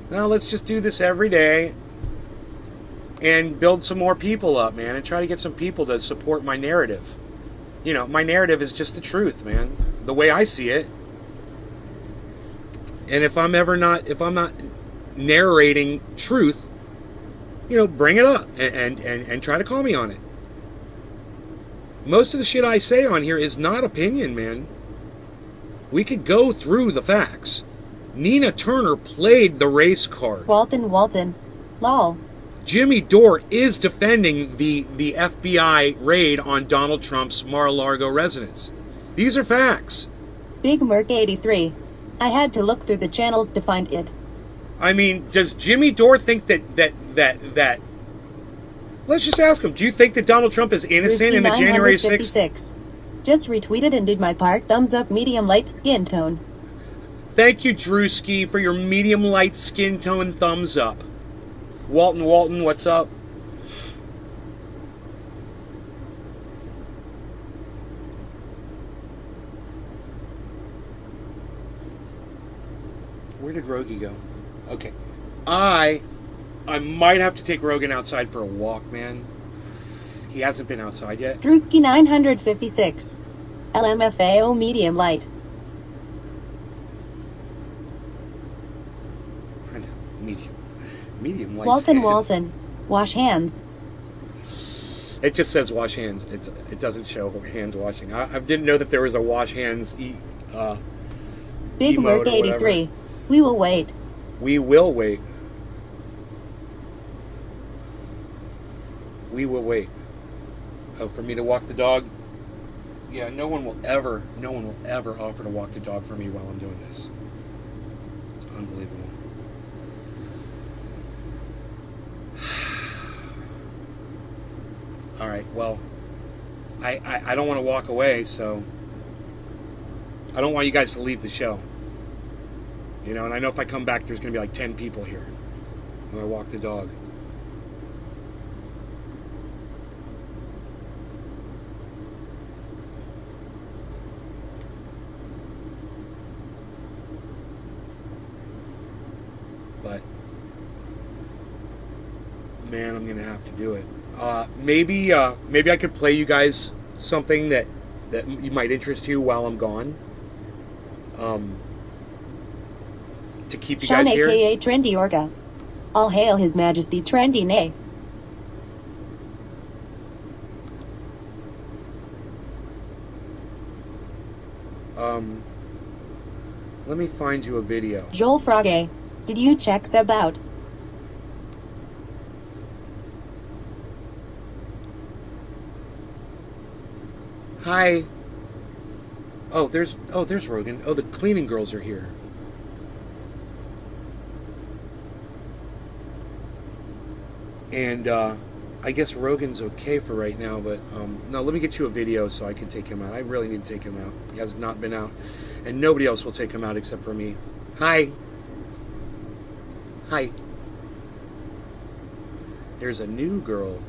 Now let's just do this every day and build some more people up, man, and try to get some people to support my narrative. You know, my narrative is just the truth, man. The way I see it. And if I'm not narrating truth, you know, bring it up and try to call me on it. Most of the shit I say on here is not opinion, man. We could go through the facts. Nina Turner played the race card. Walton. Lol. Jimmy Dore is defending the FBI raid on Donald Trump's Mar-a-Lago residence. These are facts. Big Merc 83. I had to look through the channels to find it. I mean, does Jimmy Dore think that let's just ask him, do you think that Donald Trump is innocent in the January 6th? Just retweeted and did my part. Thumbs up, medium light skin tone. Thank you, Drewski, for your medium light skin tone thumbs up. Walton, what's up? Where did Rogie go? Okay. I might have to take Rogan outside for a walk, man. He hasn't been outside yet. Drewski 956. LMFAO medium light. Medium light. Walton. Wash hands. It just says wash hands. It doesn't show hands washing. I didn't know that there was a wash hands Big Merc 83. We will wait. We will wait. We will wait. Oh, for me to walk the dog? Yeah, no one will ever offer to walk the dog for me while I'm doing this. It's unbelievable. All right, well, I don't want to walk away, so I don't want you guys to leave the show. You know, and I know if I come back, there's going to be like 10 people here when I walk the dog. But man, I'm gonna have to do it. Maybe I could play you guys something that you might interest you while I'm gone. To keep you Sean, guys here. aka Trendy Orca. All hail His Majesty Trendy Nay. Let me find you a video. Joel Frogge. Did you check Seb out? Hi. Oh, there's Rogan. Oh, the cleaning girls are here. And I guess Rogan's okay for right now, but no, let me get you a video so I can take him out. I really need to take him out. He has not been out. And nobody else will take him out except for me. Hi. Hi. There's a new girl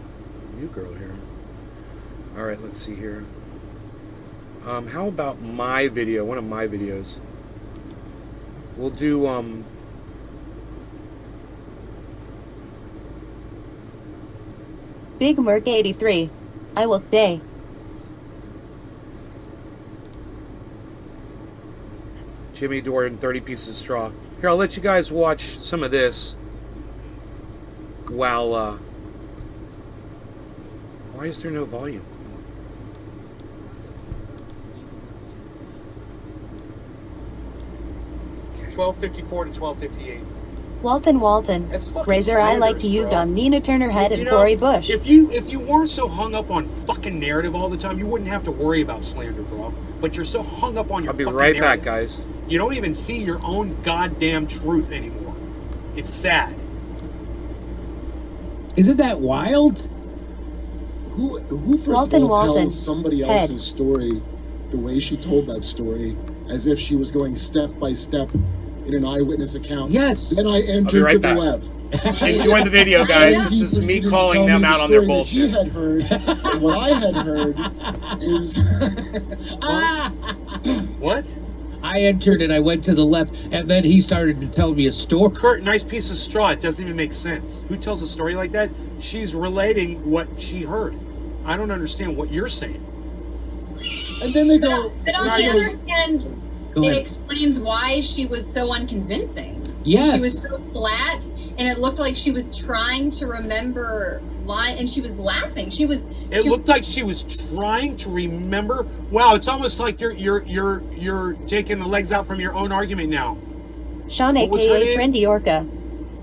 here. All right, let's see here. How about my video? One of my videos. We'll do Big Merc 83. I will stay. Jimmy Dore and 30 Pieces of Straw. Here, I'll let you guys watch some of this while why is there no volume? Okay. 1254 to 1258. Walton. That's fucking Razor I like to slanders, use bro. on Nina Turner Head and You know, Corey Bush. If you weren't so hung up on fucking narrative all the time, you wouldn't have to worry about slander, bro. But you're so hung up on your I'll be fucking right narrative. back, guys. You don't even see your own goddamn truth anymore. It's sad. Isn't that wild? Who first Walton, of all Walton. tells somebody Head. else's story the way she told that story, as if she was going step by step in an eyewitness account? Yes. Then I entered be right to back. the left. Enjoy the video, guys. This is me calling them out on their bullshit. What he had heard, and what I had heard is What? I entered and I went to the left, and then he started to tell me a story. Kurt, nice piece of straw. It doesn't even make sense. Who tells a story like that? She's relating what she heard. I don't understand what you're saying. and then they go. But on not the even- other hand, Go it ahead. explains why she was so unconvincing. Yes. She was so flat, and it looked like she was trying to remember and she was laughing. It looked like she was trying to remember. Wow, it's almost like you're taking the legs out from your own argument now. Sean, What was her aka name? Trendy Orca.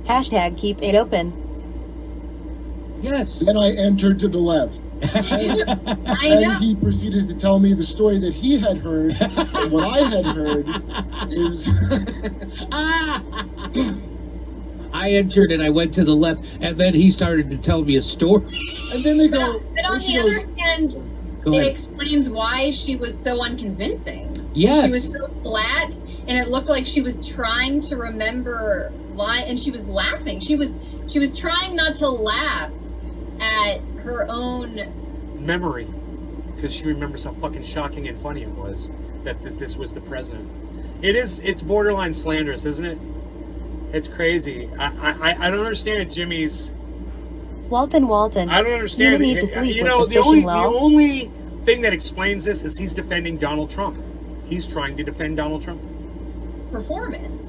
Hashtag keep it open. Yes. Then I entered to the left. I And know. he proceeded to tell me the story that he had heard, and what I had heard is I entered and I went to the left, and then he started to tell me a story. and then they go. But on and she the goes, other hand, Go it ahead. explains why she was so unconvincing. Yes. She was so flat, and it looked like she was trying to remember and she was laughing. She was trying not to laugh at her own. Memory, because she remembers how fucking shocking and funny it was that this was the president. It's borderline slanderous, isn't it? It's crazy. I don't understand Jimmy's. Walton. I don't understand. You need to sleep You with know, the the only fishing well. thing that explains this is he's defending Donald Trump. He's trying to defend Donald Trump. Performance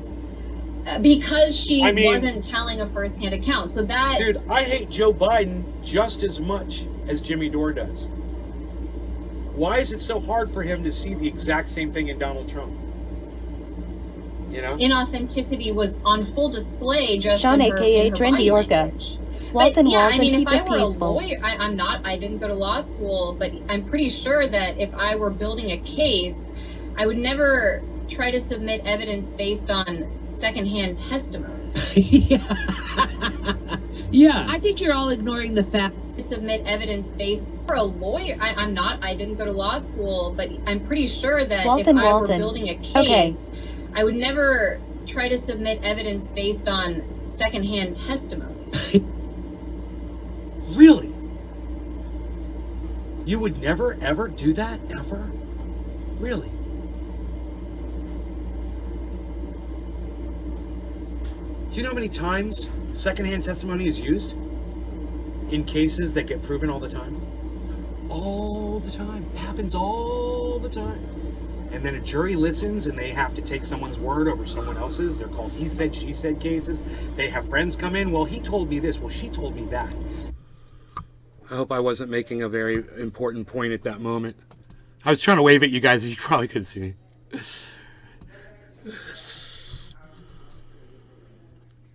because she I mean- wasn't telling a first-hand account. So that Dude, I hate Joe Biden just as much as Jimmy Dore does. Why is it so hard for him to see the exact same thing in Donald Trump? You know? inauthenticity was on full display just Sean, in her, aka in her Trendy body Orca. language. Walton, But, yeah, Walton, I mean, keep if I it were peaceful. a lawyer, I'm not. I didn't go to law school, but I'm pretty sure that if I were building a case, I would never try to submit evidence based on secondhand testimony. Yeah. I think you're all ignoring the fact. To submit evidence based for a lawyer, I'm not. I didn't go to law school, but I'm pretty sure that Walton, if I were Walton. building a case, Okay. I would never try to submit evidence based on secondhand testimony. Really? You would never ever do that ever? Really? you know how many times secondhand testimony is used in cases that get proven all the time? All the time. It happens all the time. And then a jury listens and they have to take someone's word over someone else's. They're called he said, she said cases. They have friends come in. Well, he told me this. Well, she told me that. I hope I wasn't making a very important point at that moment. I was trying to wave at you guys. You probably couldn't see me.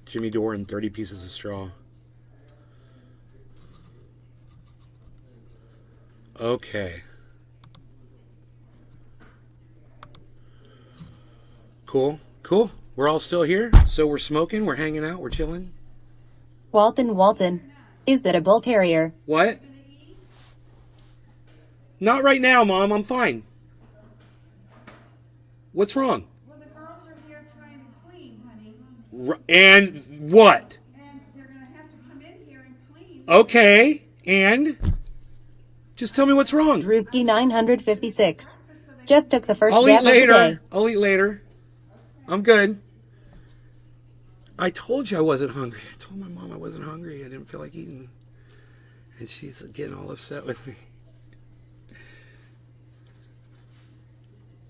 Jimmy Dore and 30 pieces of straw. Okay. Cool. We're all still here. So we're smoking, we're hanging out, we're chilling. Walton. Is that a bull terrier? What? Not right now, Mom. I'm fine. What's wrong? Well, the girls are here trying to clean, honey. And what? And they're going to have to come in here and clean. Okay. And? Just tell me what's wrong. Drewski 956. Just took the first I'll dab eat later. of the day. I'll eat later. I'm good. I told you I wasn't hungry. I told my mom I wasn't hungry. I didn't feel like eating. And she's getting all upset with me.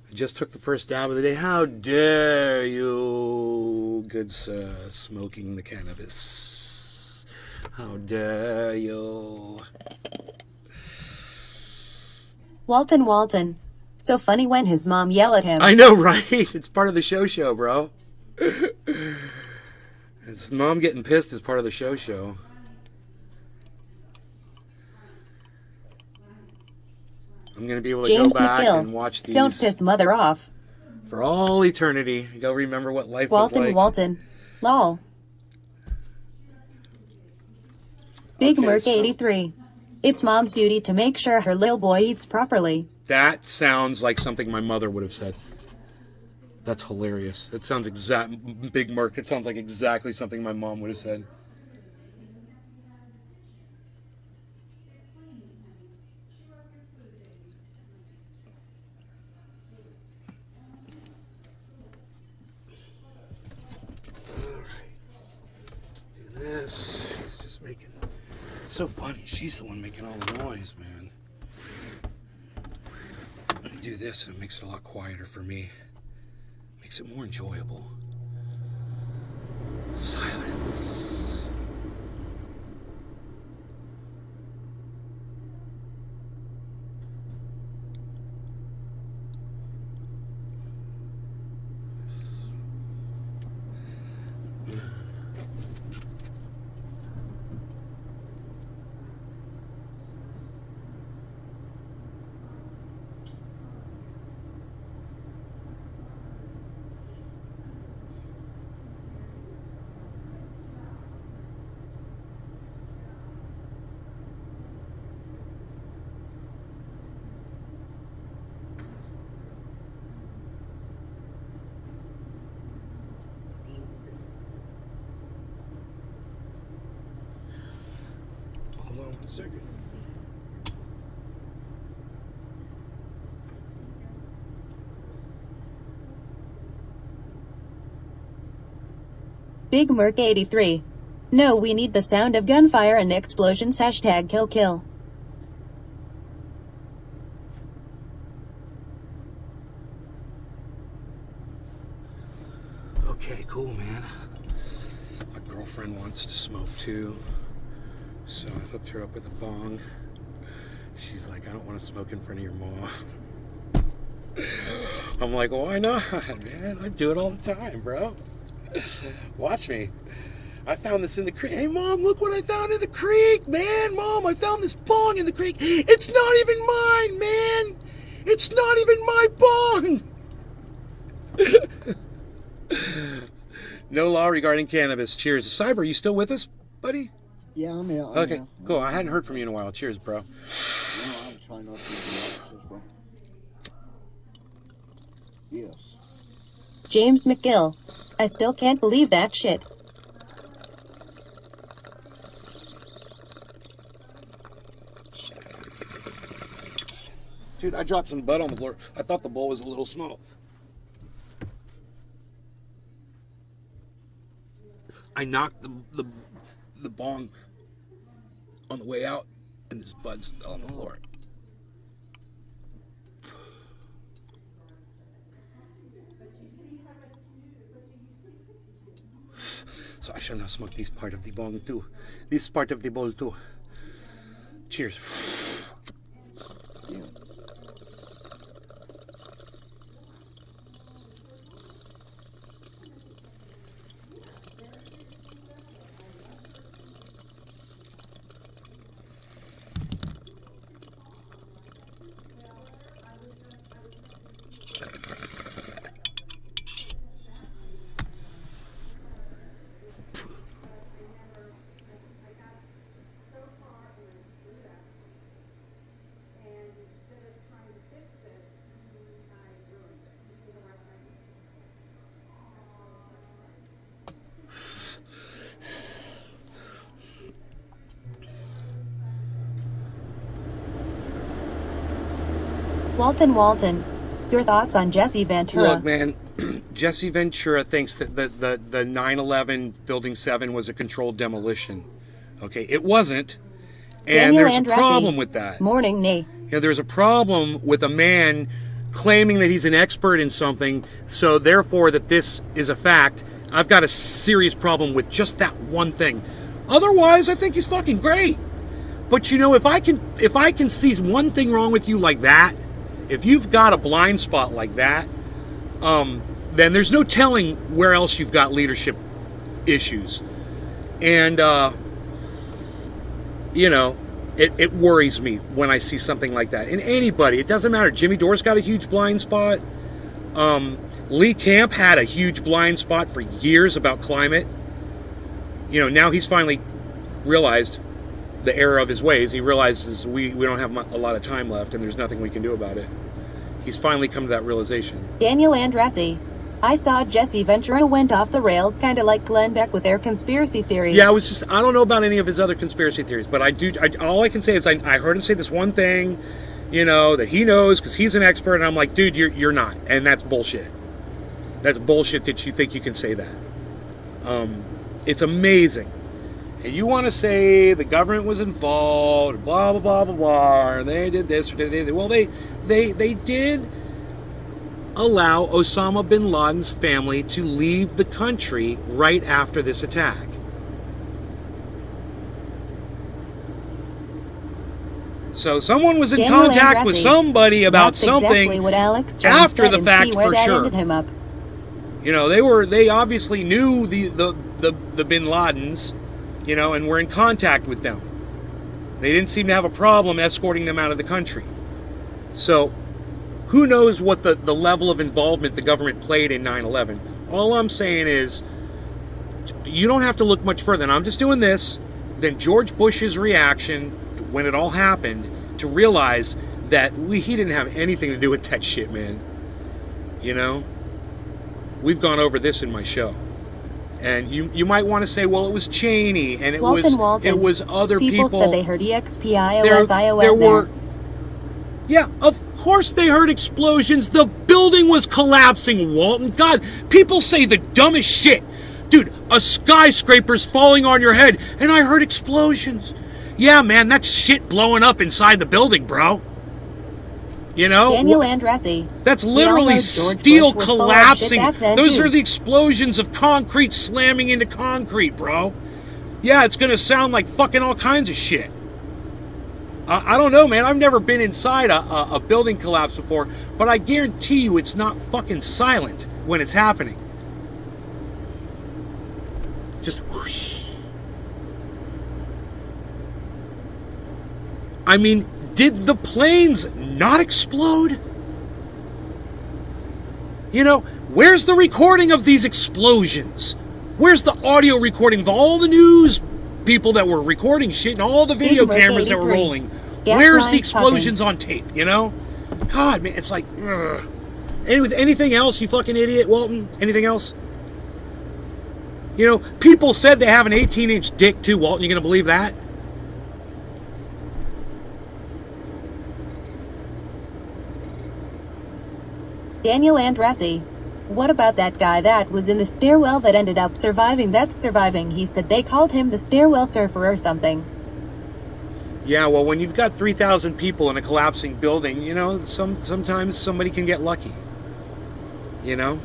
I just took the first dab of the day. How dare you, good sir, smoking the cannabis. How dare you. Walton. So funny when his mom yelled at him. I know, right? It's part of the show, bro. His mom getting pissed is part of the show. I'm going to be able to James go back McGill. and watch these. Don't piss mother off. For all eternity. Go remember what life was like. Walton. Lol. Big Okay, Merc so- 83. It's mom's duty to make sure her little boy eats properly. That sounds like something my mother would have said. That's hilarious. That sounds Big Merc. It sounds like exactly something my mom would have said. Alright. Do this. She's just making... It's so funny. She's the one making all the noise, man. Do this and it makes it a lot quieter for me. Makes it more enjoyable. Silence. Hold on 1 second. Big Merc 83. No, we need the sound of gunfire and explosions. #kill. Okay, cool, man. My girlfriend wants to smoke too, so I hooked her up with a bong. She's like, I don't want to smoke in front of your mom. I'm like, why not, man? I do it all the time, bro. Watch me. I found this in the creek. Hey, Mom, look what I found in the creek, man. Mom, I found this bong in the creek. It's not even mine, man. It's not even my bong. No law regarding cannabis. Cheers. Cyber, you still with us, buddy? Yeah, I'm here. Okay, cool. I hadn't heard from you in a while. Cheers, bro. No, I'm trying not to do that as well. Yes. James McGill. I still can't believe that shit. Dude, I dropped some bud on the floor. I thought the bowl was a little small. I knocked the bong on the way out, and this bud's on the floor. So I shall now smoke this part of the bong too. This part of the bowl too. Cheers. Walton, your thoughts on Jesse Ventura? Look, man, Jesse Ventura thinks that the 9/11 Building 7 was a controlled demolition. Okay, it wasn't. And Daniel there's Andretti. a problem with that. Morning, Nate. You know, there's a problem with a man claiming that he's an expert in something, so therefore that this is a fact. I've got a serious problem with just that one thing. Otherwise, I think he's fucking great. But you know, if I can see one thing wrong with you like that, if you've got a blind spot like that, then there's no telling where else you've got leadership issues. And, you know, it worries me when I see something like that. And anybody, it doesn't matter. Jimmy Dore's got a huge blind spot. Lee Camp had a huge blind spot for years about climate. You know, now he's finally realized the error of his ways. He realizes we don't have a lot of time left and there's nothing we can do about it. He's finally come to that realization. Daniel Andretti. I saw Jesse Ventura went off the rails, kind of like Glenn Beck with their conspiracy theories. Yeah, I don't know about any of his other conspiracy theories, but all I can say is I heard him say this one thing, you know, that he knows because he's an expert, and I'm like, dude, you're not, and that's bullshit. That's bullshit that you think you can say that. It's amazing. And you want to say the government was involved, blah, blah, blah, blah, blah, or they did this, or they did. Well, they did allow Osama bin Laden's family to leave the country right after this attack. So someone was in Daniel contact Andretti. with somebody about That's something exactly what Alex Jones after said, the and fact see where for that sure. ended him up. You know, they obviously knew the bin Ladens, you know, and were in contact with them. They didn't seem to have a problem escorting them out of the country. So who knows what the level of involvement the government played in 9/11. All I'm saying is you don't have to look much further. And I'm just doing this. Then George Bush's reaction when it all happened to realize that he didn't have anything to do with that shit, man. You know? We've gone over this in my show. And you might want to say, well, it was Cheney and it was other people. People said they heard EXPIOS. Yeah, of course they heard explosions. The building was collapsing, Walton. God, people say the dumbest shit. Dude, a skyscraper's falling on your head, and I heard explosions. Yeah, man, that's shit blowing up inside the building, bro. You know? Daniel Andretti. That's literally steel collapsing. Those are the explosions of concrete slamming into concrete, bro. Yeah, it's going to sound like fucking all kinds of shit. I don't know, man. I've never been inside a building collapse before, but I guarantee you it's not fucking silent when it's happening. Just whoosh. I mean, did the planes not explode? You know, where's the recording of these explosions? Where's the audio recording of all the news people that were recording shit and all the video cameras that were rolling? Where's the explosions on tape, you know? God, man, it's like, ugh. Anything else, you fucking idiot, Walton? Anything else? You know, people said they have an 18-inch dick too, Walton. You gonna believe that? Daniel Andretti. What about that guy that was in the stairwell that ended up surviving? That's surviving. He said they called him the stairwell surfer or something. Yeah, well, when you've got 3,000 people in a collapsing building, you know, sometimes somebody can get lucky. You know?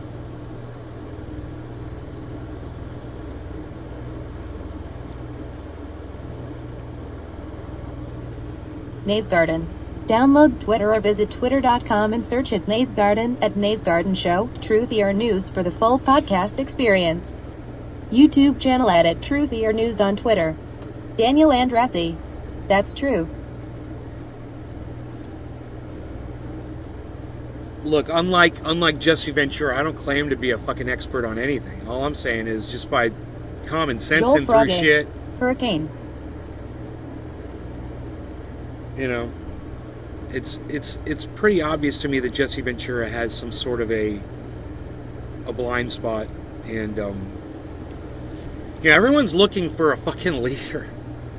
Nays Garden. Download Twitter or visit twitter.com and search at Nays Garden at Nays Garden Show, Truthy or News for the full podcast experience. YouTube channel at Truthy or News on Twitter. Daniel Andressi. That's true. Look, unlike Jesse Ventura, I don't claim to be a fucking expert on anything. All I'm saying is just by common sense Joel and through Frogge. shit. Hurricane. You know, it's pretty obvious to me that Jesse Ventura has some sort of a blind spot, and everyone's looking for a fucking leader.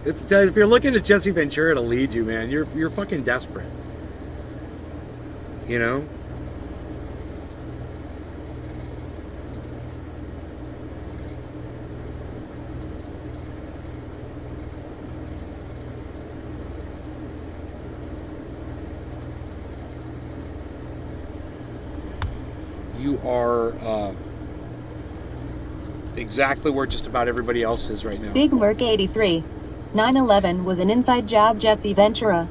If you're looking at Jesse Ventura to lead you, man, you're fucking desperate. You know? You are exactly where just about everybody else is right now. Big Merc 83. 9/11 was an inside job. Jesse Ventura.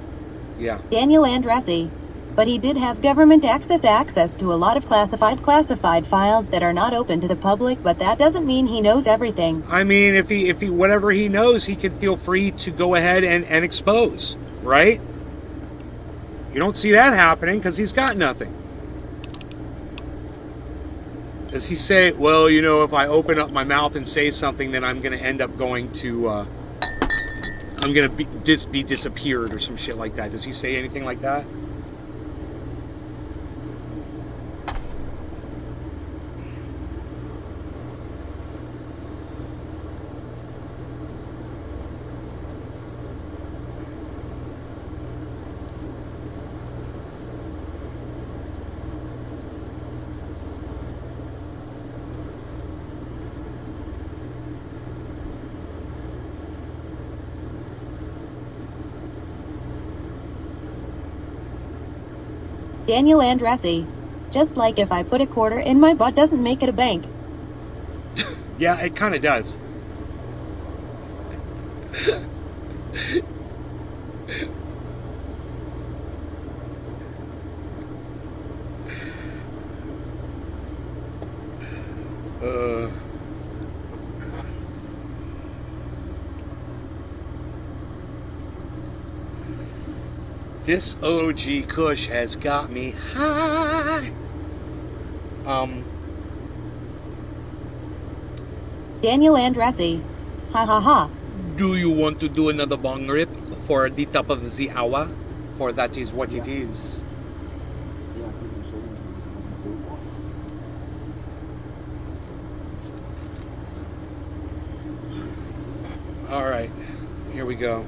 Yeah. Daniel Andressi. But he did have government access to a lot of classified files that are not open to the public, but that doesn't mean he knows everything. I mean, if he whatever he knows, he can feel free to go ahead and expose, right? You don't see that happening because he's got nothing. Does he say, well, you know, if I open up my mouth and say something, then I'm going to end up going to, I'm going to be disappeared or some shit like that? Does he say anything like that? Daniel Andressi. Just like if I put a quarter in my butt doesn't make it a bank. Yeah, it kind of does. This OG Kush has got me high. Daniel Andressi. Ha ha ha. Do you want to do another bong rip for the top of the hour? For that is what it is. All right, here we go.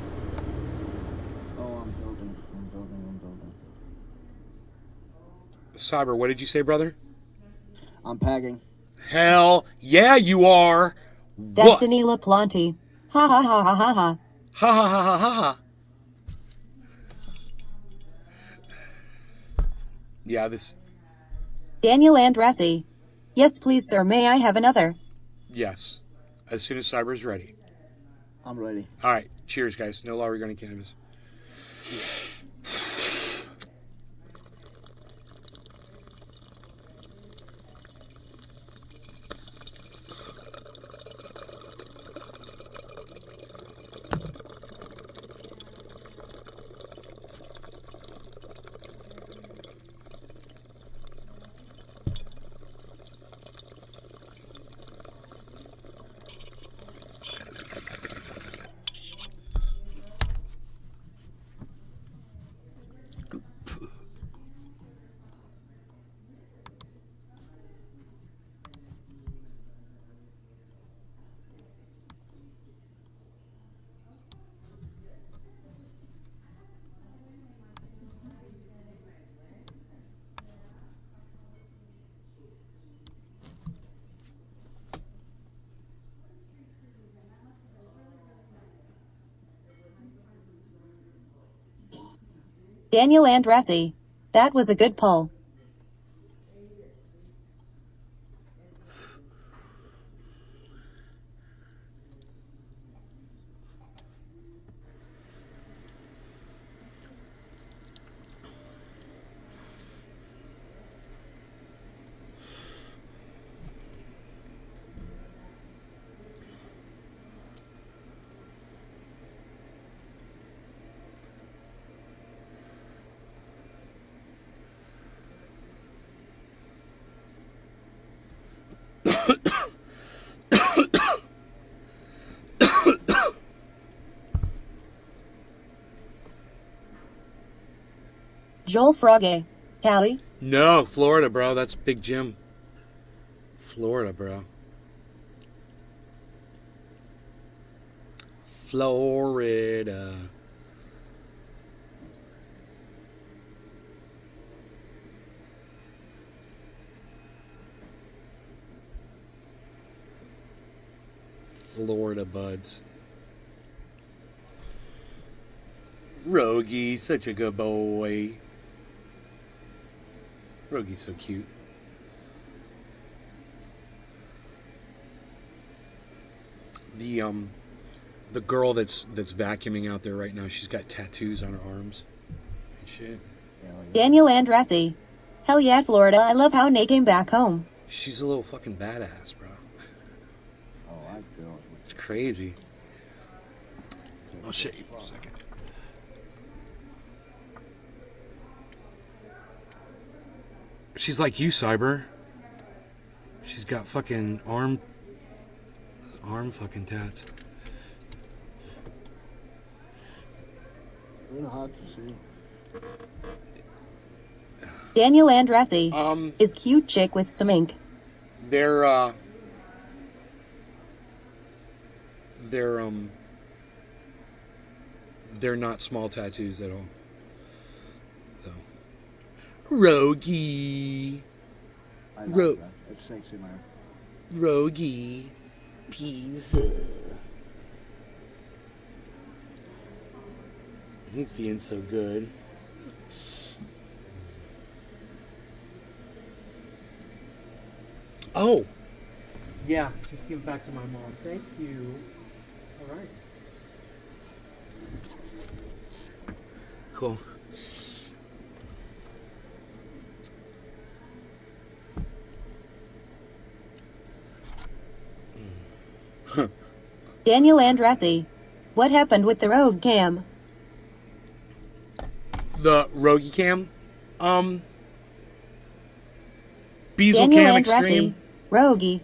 Cyber, what did you say, brother? I'm packing. Hell yeah, you are. Destiny LaPlante. Ha ha ha ha ha ha. Ha ha ha ha ha ha. Yeah, this. Daniel Andressi. Yes, please, sir. May I have another? Yes. As soon as Cyber's ready. I'm ready. All right. Cheers, guys. No law regarding cannabis. Daniel Andressi. That was a good pull. Joel Frogge. Cali? No, Florida, bro. That's Big Jim. Florida, bro. Florida. Florida buds. Rogie, such a good boy. Rogie's so cute. The girl that's vacuuming out there right now, she's got tattoos on her arms and shit. Daniel Andressi. Hell yeah, Florida. I love how Nate came back home. She's a little fucking badass, bro. Oh, I do. It's crazy. I'll show you for a second. She's like you, Cyber. She's got fucking arm fucking tats. A little hard to see. Daniel Andressi. Is cute chick with some ink. They're not small tattoos at all. So. Rogie. I like that. It's sexy, man. Rogie. Pizza. He's being so good. Oh. Yeah, just give it back to my mom. Thank you. All right. Cool. Daniel Andressi. What happened with the Rogue Cam? The Rogie Cam? Beazle Daniel Cam Andressi. Extreme. Rogie.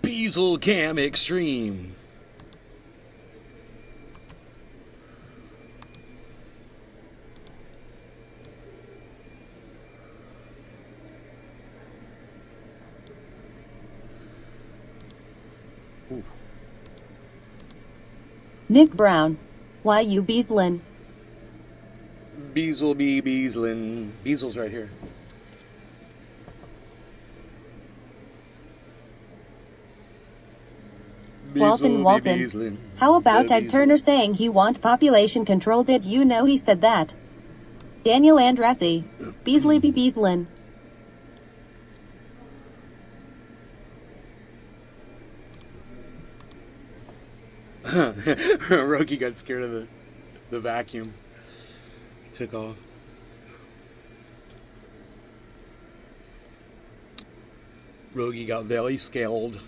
Beazle Cam Extreme. Ooh. Nick Brown. Why you Beaslin? Beazle be Beazlin. Beazle's right here. Walton. How about Ted Turner saying he want population control? Did you know he said that? Daniel Andressi. Beasley be Beaslin. Rogie got scared of the vacuum. He took off. Rogie got very scared.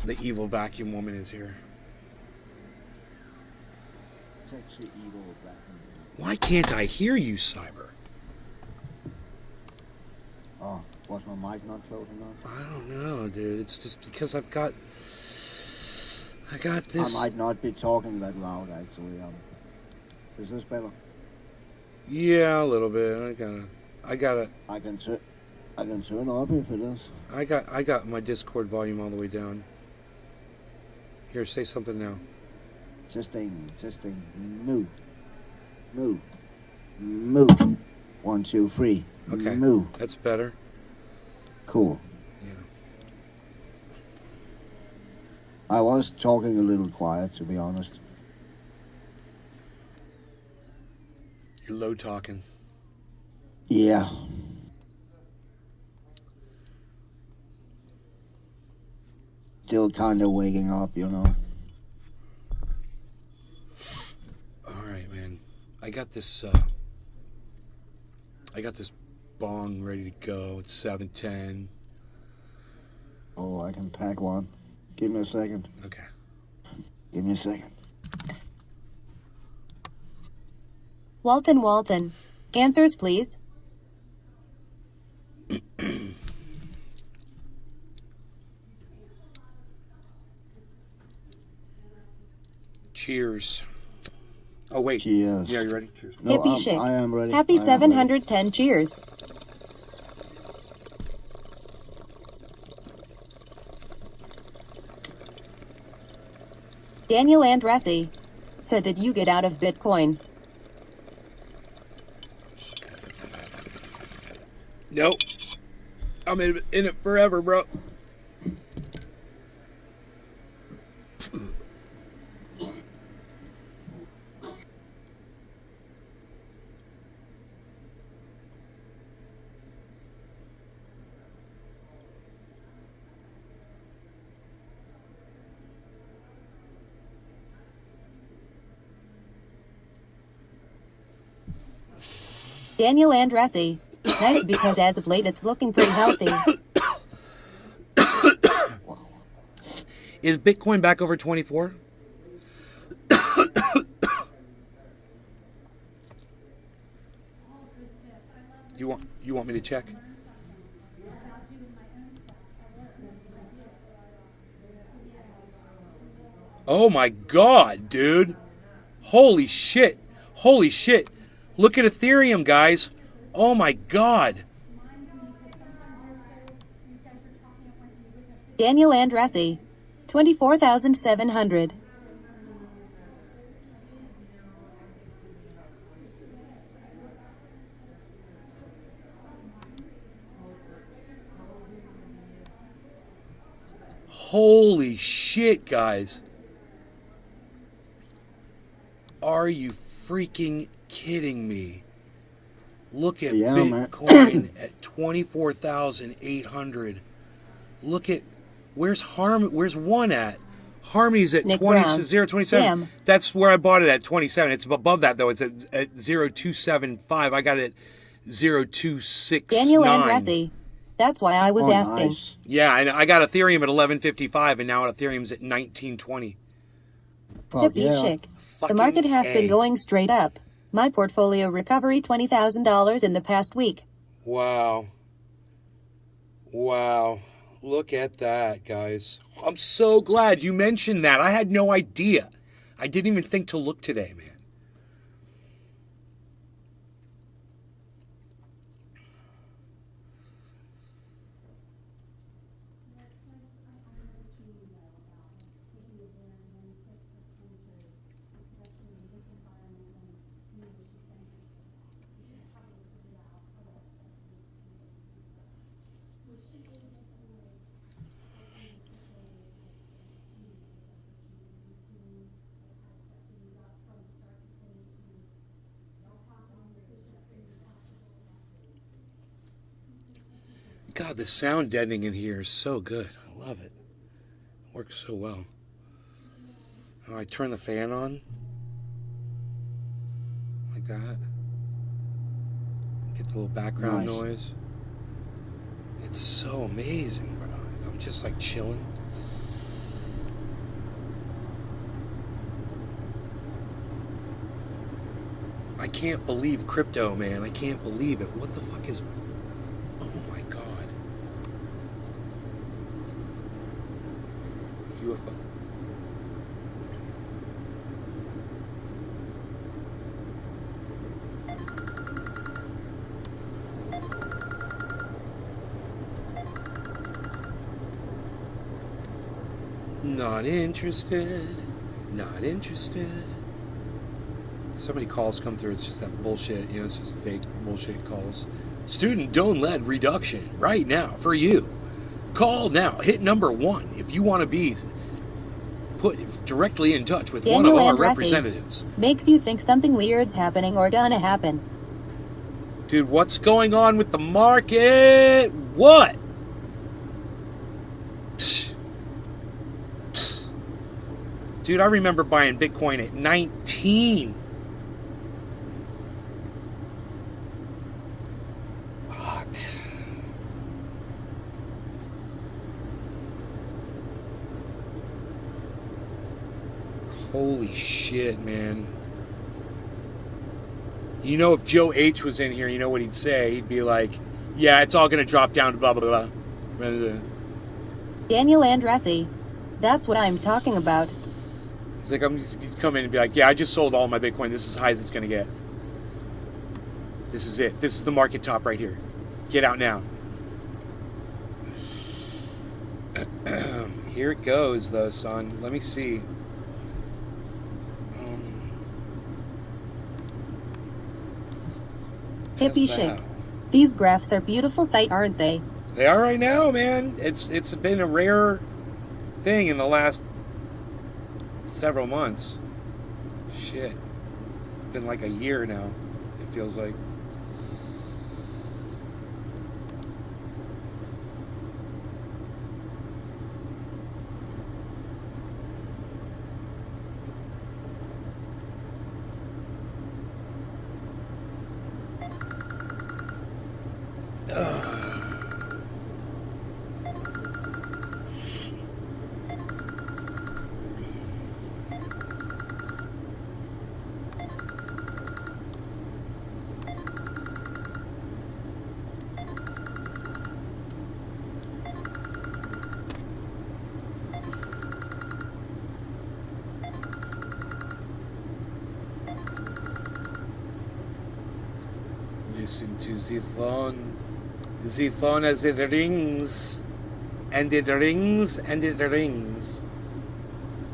The evil vacuum woman is here. Sexy evil vacuum. Why can't I hear you, Cyber? Oh, was my mic not close enough? I don't know, dude. It's just because I got this. I might not be talking that loud, actually. Is this better? Yeah, a little bit. I gotta. I can turn up if it is. I got my Discord volume all the way down. Here, say something now. Testing. Moo. 1, 2, 3. Okay. Moo. That's better. Cool. Yeah. I was talking a little quiet, to be honest. You're low talking. Yeah. Still kind of waking up, you know. All right, man. I got this bong ready to go. It's 7:10. Oh, I can pack one. Give me a second. Okay. Give me a second. Walton. Answers, please. Cheers. Oh, wait. Cheers. Yeah, you ready? Cheers. No, Hippie shake. I am ready. Happy I am 710 cheers. Daniel Andressi. So did you get out of Bitcoin? Nope. I'm in it forever, bro. Daniel Andressi. Nice, because as of late it's looking pretty healthy. Is Bitcoin back over 24? You want me to check? Oh my God, dude. Holy shit. Holy shit. Look at Ethereum, guys. Oh my God. Daniel Andressi. 24,700. Holy shit, guys. Are you freaking kidding me? Look at Bitcoin at 24,800. Look at where's one at? Harmony's at 0.27. Damn. That's where I bought it at 27. It's above that though. It's at 0.275. I got it at 0.269. Daniel Andressi. That's why I was asking. Nice. Yeah, and I got Ethereum at 11.55, and now Ethereum's at 19.20. Hippie chic. The market has been going straight up. My portfolio recovery $20,000 in the past week. Wow. Wow. Look at that, guys. I'm so glad you mentioned that. I had no idea. I didn't even think to look today, man. God, the sound deadening in here is so good. I love it. It works so well. Oh, I turn the fan on. Like that. Get the little background noise. It's so amazing, bro. If I'm just like chilling. I can't believe crypto, man. I can't believe it. What the fuck is... UFO. Not interested. Not interested. So many calls come through. It's just that bullshit. You know, it's just fake bullshit calls. Student don't let reduction right now for you. Call now. Hit number 1 if you want to be put directly in touch with Daniel one of our Andresi. representatives. Makes you think something weird's happening or gonna happen. Dude, what's going on with the market? What? Psh. Psh. Dude, I remember buying Bitcoin at 19. Fuck. Holy shit, man. You know, if Joe H was in here, you know what he'd say? He'd be like, yeah, it's all going to drop down to blah, blah, blah. Daniel Andresi. That's what I'm talking about. He's like, I'm just gonna come in and be like, yeah, I just sold all my Bitcoin. This is as high as it's going to get. This is it. This is the market top right here. Get out now. Here it goes, though, son. Let me see. Hippie chic. These graphs are beautiful sight, aren't they? They are right now, man. It's been a rare thing in the last several months. Shit. It's been like a year now, it feels like. Listen to the phone. The phone as it rings. And it rings and it rings.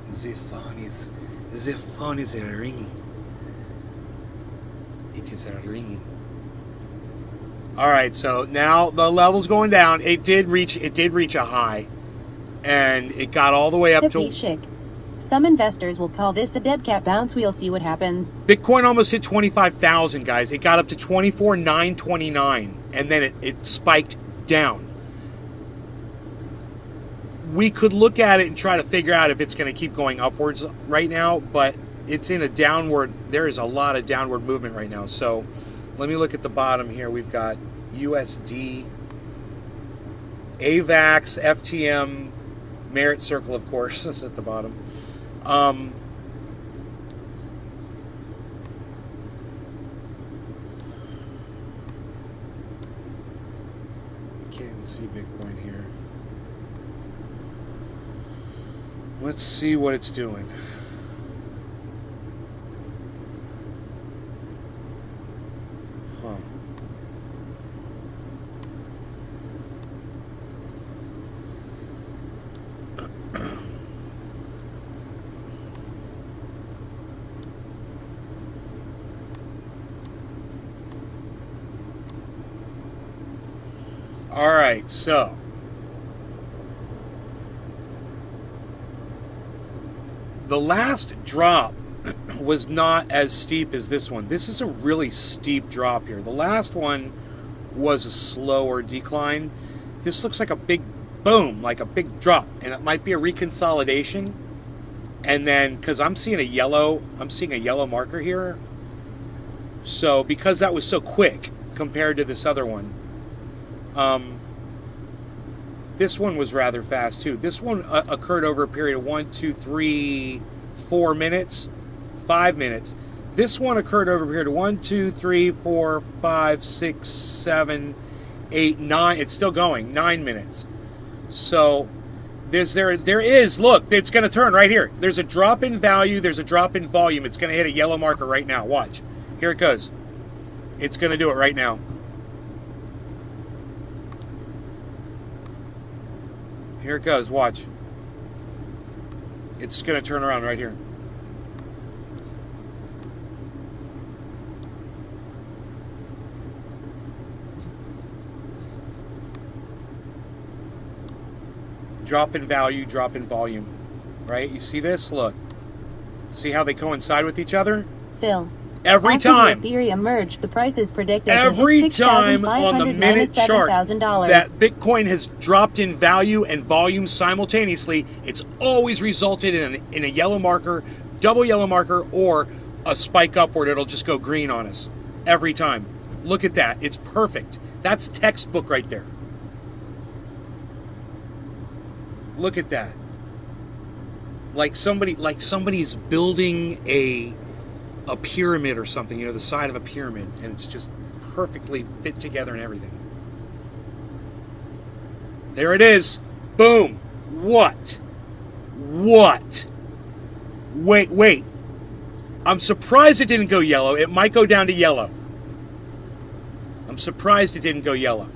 The phone is ringing. It is ringing. Alright, so now the level's going down. It did reach a high. And it got all the way up Hippie chic. Some investors will call this a dead cat bounce. We'll see what happens. Bitcoin almost hit 25,000, guys. It got up to 24,929, and then it spiked down. We could look at it and try to figure out if it's going to keep going upwards right now, but it's in a downward. There is a lot of downward movement right now. So let me look at the bottom here. We've got USD, AVAX, FTM, Merit Circle, of course, is at the bottom. Can't even see Bitcoin here. Let's see what it's doing. Huh. All right, so the last drop was not as steep as this one. This is a really steep drop here. The last one was a slower decline. This looks like a big boom, like a big drop, and it might be a reconsolidation. And then, because I'm seeing a yellow marker here. So because that was so quick compared to this other one, this one was rather fast too. This one occurred over a period of 1, 2, 3, 4 minutes, 5 minutes. This one occurred over a period of 1, 2, 3, 4, 5, 6, 7, 8, 9. It's still going, 9 minutes. So there is, look, it's going to turn right here. There's a drop in value. There's a drop in volume. It's going to hit a yellow marker right now. Watch. Here it goes. It's going to do it right now. Here it goes, watch. It's going to turn around right here. Drop in value, drop in volume. Right? You see this? Look. See how they coincide with each other? Phil. Every After time. the Ethereum merge, the price is predicted Every to hit time on the minute chart that $6,597,000. Bitcoin has dropped in value and volume simultaneously, it's always resulted in a yellow marker, double yellow marker, or a spike upward. It'll just go green on us. Every time. Look at that. It's perfect. That's textbook right there. Look at that. Like somebody's building a pyramid or something, the side of a pyramid, and it's just perfectly fit together and everything. There it is. Boom. What? Wait. I'm surprised it didn't go yellow. It might go down to yellow. I'm surprised it didn't go yellow.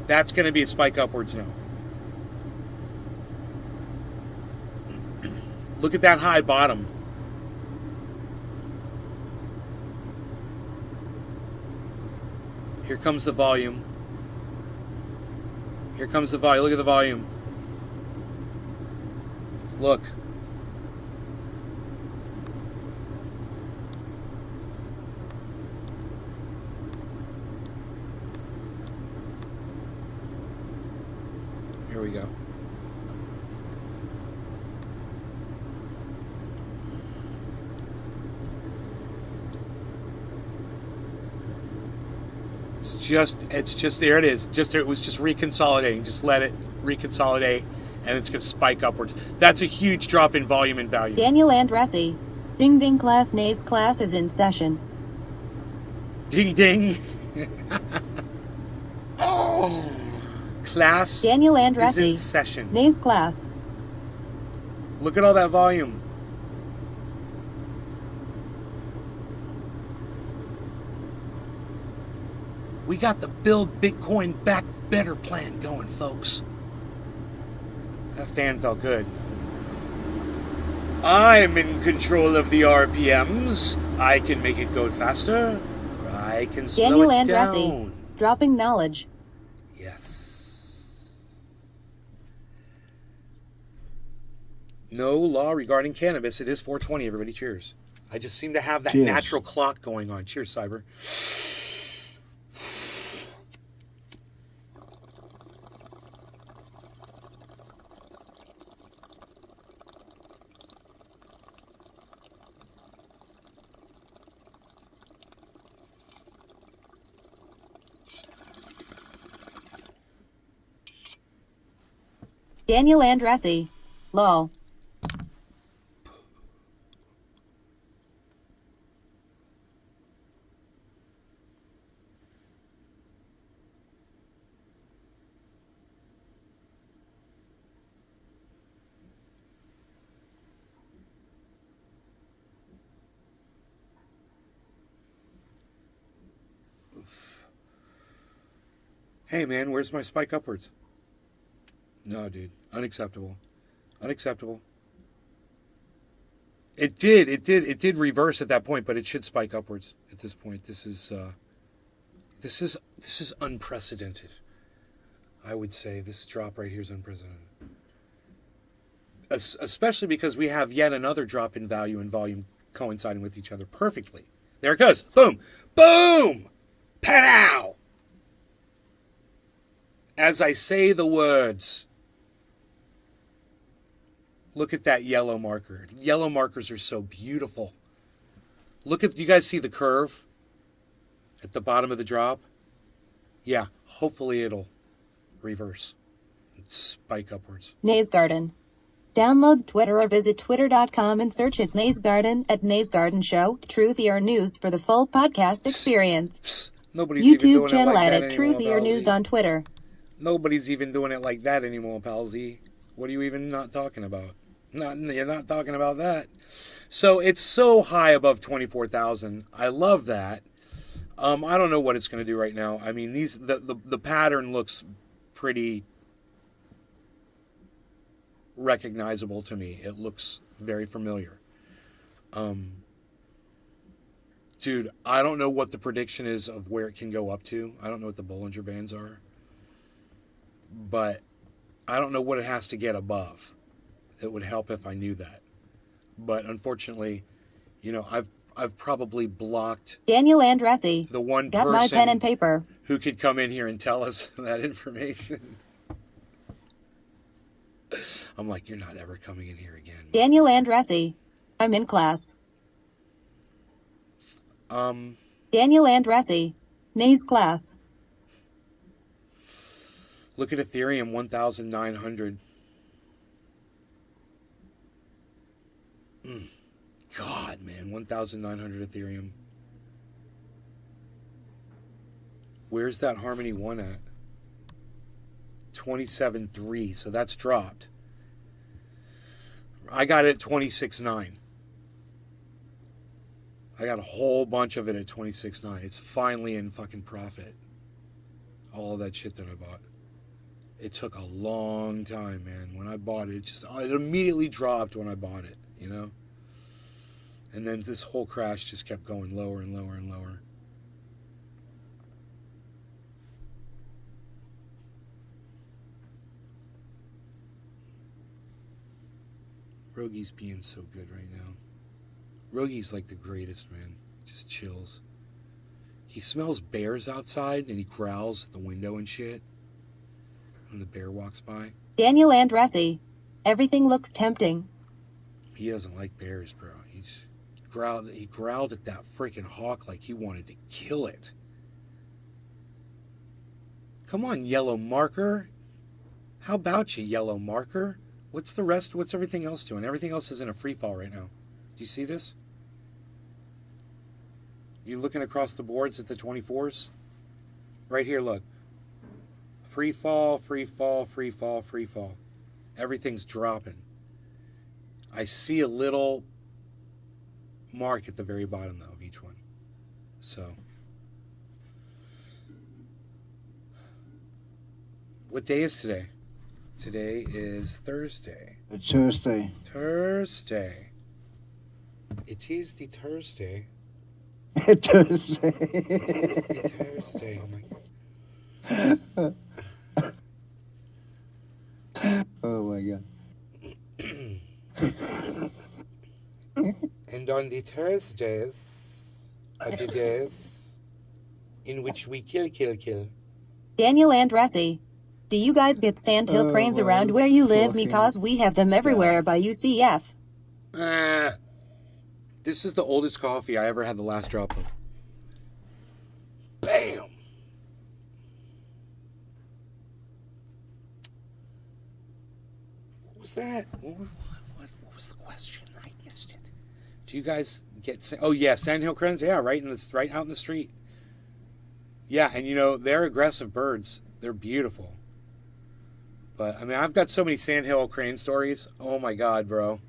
That's going to be a spike upwards now. Look at that high bottom. Here comes the volume. Here comes the volume. Look at the volume. Look. Here we go. It's just there it is. It was just reconsolidating. Just let it reconsolidate and it's going to spike upwards. That's a huge drop in volume and value. Daniel Andressi. Ding ding class, Nays class is in session. Ding ding. Oh. Class Daniel is in Andressi. session. Nays class. Look at all that volume. We got the Build Bitcoin Back Better plan going, folks. That fan felt good. I'm in control of the RPMs. I can make it go faster. Or I can slow Daniel it Andressi. down. Dropping knowledge. Yes. No law regarding cannabis. It is 420, everybody. Cheers. I just seem to have that natural clock going on. Cheers, Cyber. Daniel Andressi. Lol. Hey man, where's my spike upwards? No, dude. Unacceptable. Unacceptable. It did reverse at that point, but it should spike upwards at this point. This is unprecedented. I would say this drop right here is unprecedented. Especially because we have yet another drop in value and volume coinciding with each other perfectly. There it goes. Boom. Boom! Pow! As I say the words, look at that yellow marker. Yellow markers are so beautiful. Look at, you guys see the curve at the bottom of the drop? Yeah, hopefully it'll reverse and spike upwards. Nays Garden. Download Twitter or visit twitter.com and search at Nays Garden at Nays Garden Show, Truthier News for the full podcast experience. Nobody's even YouTube doing channel it like at that anymore, Truthier News Palsy. on Twitter. Nobody's even doing it like that anymore, Palsy. What are you even not talking about? You're not talking about that. So it's so high above 24,000. I love that. I don't know what it's going to do right now. I mean, the pattern looks pretty recognizable to me. It looks very familiar. Dude, I don't know what the prediction is of where it can go up to. I don't know what the Bollinger Bands are. But I don't know what it has to get above. It would help if I knew that. But unfortunately, you know, I've probably blocked Daniel Andressi. The one got person my pen and paper who could come in here and tell us that information. I'm like, you're not ever coming in here again. Daniel Andressi. I'm in class. Daniel Andressi. Nays class. Look at Ethereum, 1,900. God, man, 1,900 Ethereum. Where's that Harmony 1 at? 27.3, so that's dropped. I got it at 26.9. I got a whole bunch of it at 26.9. It's finally in fucking profit. All of that shit that I bought. It took a long time, man. When I bought it, it immediately dropped when I bought it, you know? And then this whole crash just kept going lower and lower and lower. Rogi's being so good right now. Rogi's like the greatest, man. Just chills. He smells bears outside and he growls at the window and shit when the bear walks by. Daniel Andressi. Everything looks tempting. He doesn't like bears, bro. He growled at that freaking hawk like he wanted to kill it. Come on, yellow marker. How about you, yellow marker? What's the rest? What's everything else doing? Everything else is in a free fall right now. Do you see this? You looking across the boards at the 24s? Right here, look. Free fall, free fall, free fall, free fall. Everything's dropping. I see a little mark at the very bottom, though, of each one. So. What day is today? Today is Thursday. It's Thursday. Thursday. It is the Thursday. Thursday. It is the Thursday. Oh my. Oh my God. And on the Thursdays are the days in which we kill. Daniel Andressi. Do you guys get sandhill cranes around where you live? Because we have them everywhere by UCF. This is the oldest coffee I ever had the last drop of. Bam! What was that? What was the question? I missed it. Do you guys get... Oh, yeah, sandhill cranes? Yeah, right out in the street. Yeah, and you know, they're aggressive birds. They're beautiful. But, I mean, I've got so many sandhill crane stories. Oh, my God, bro.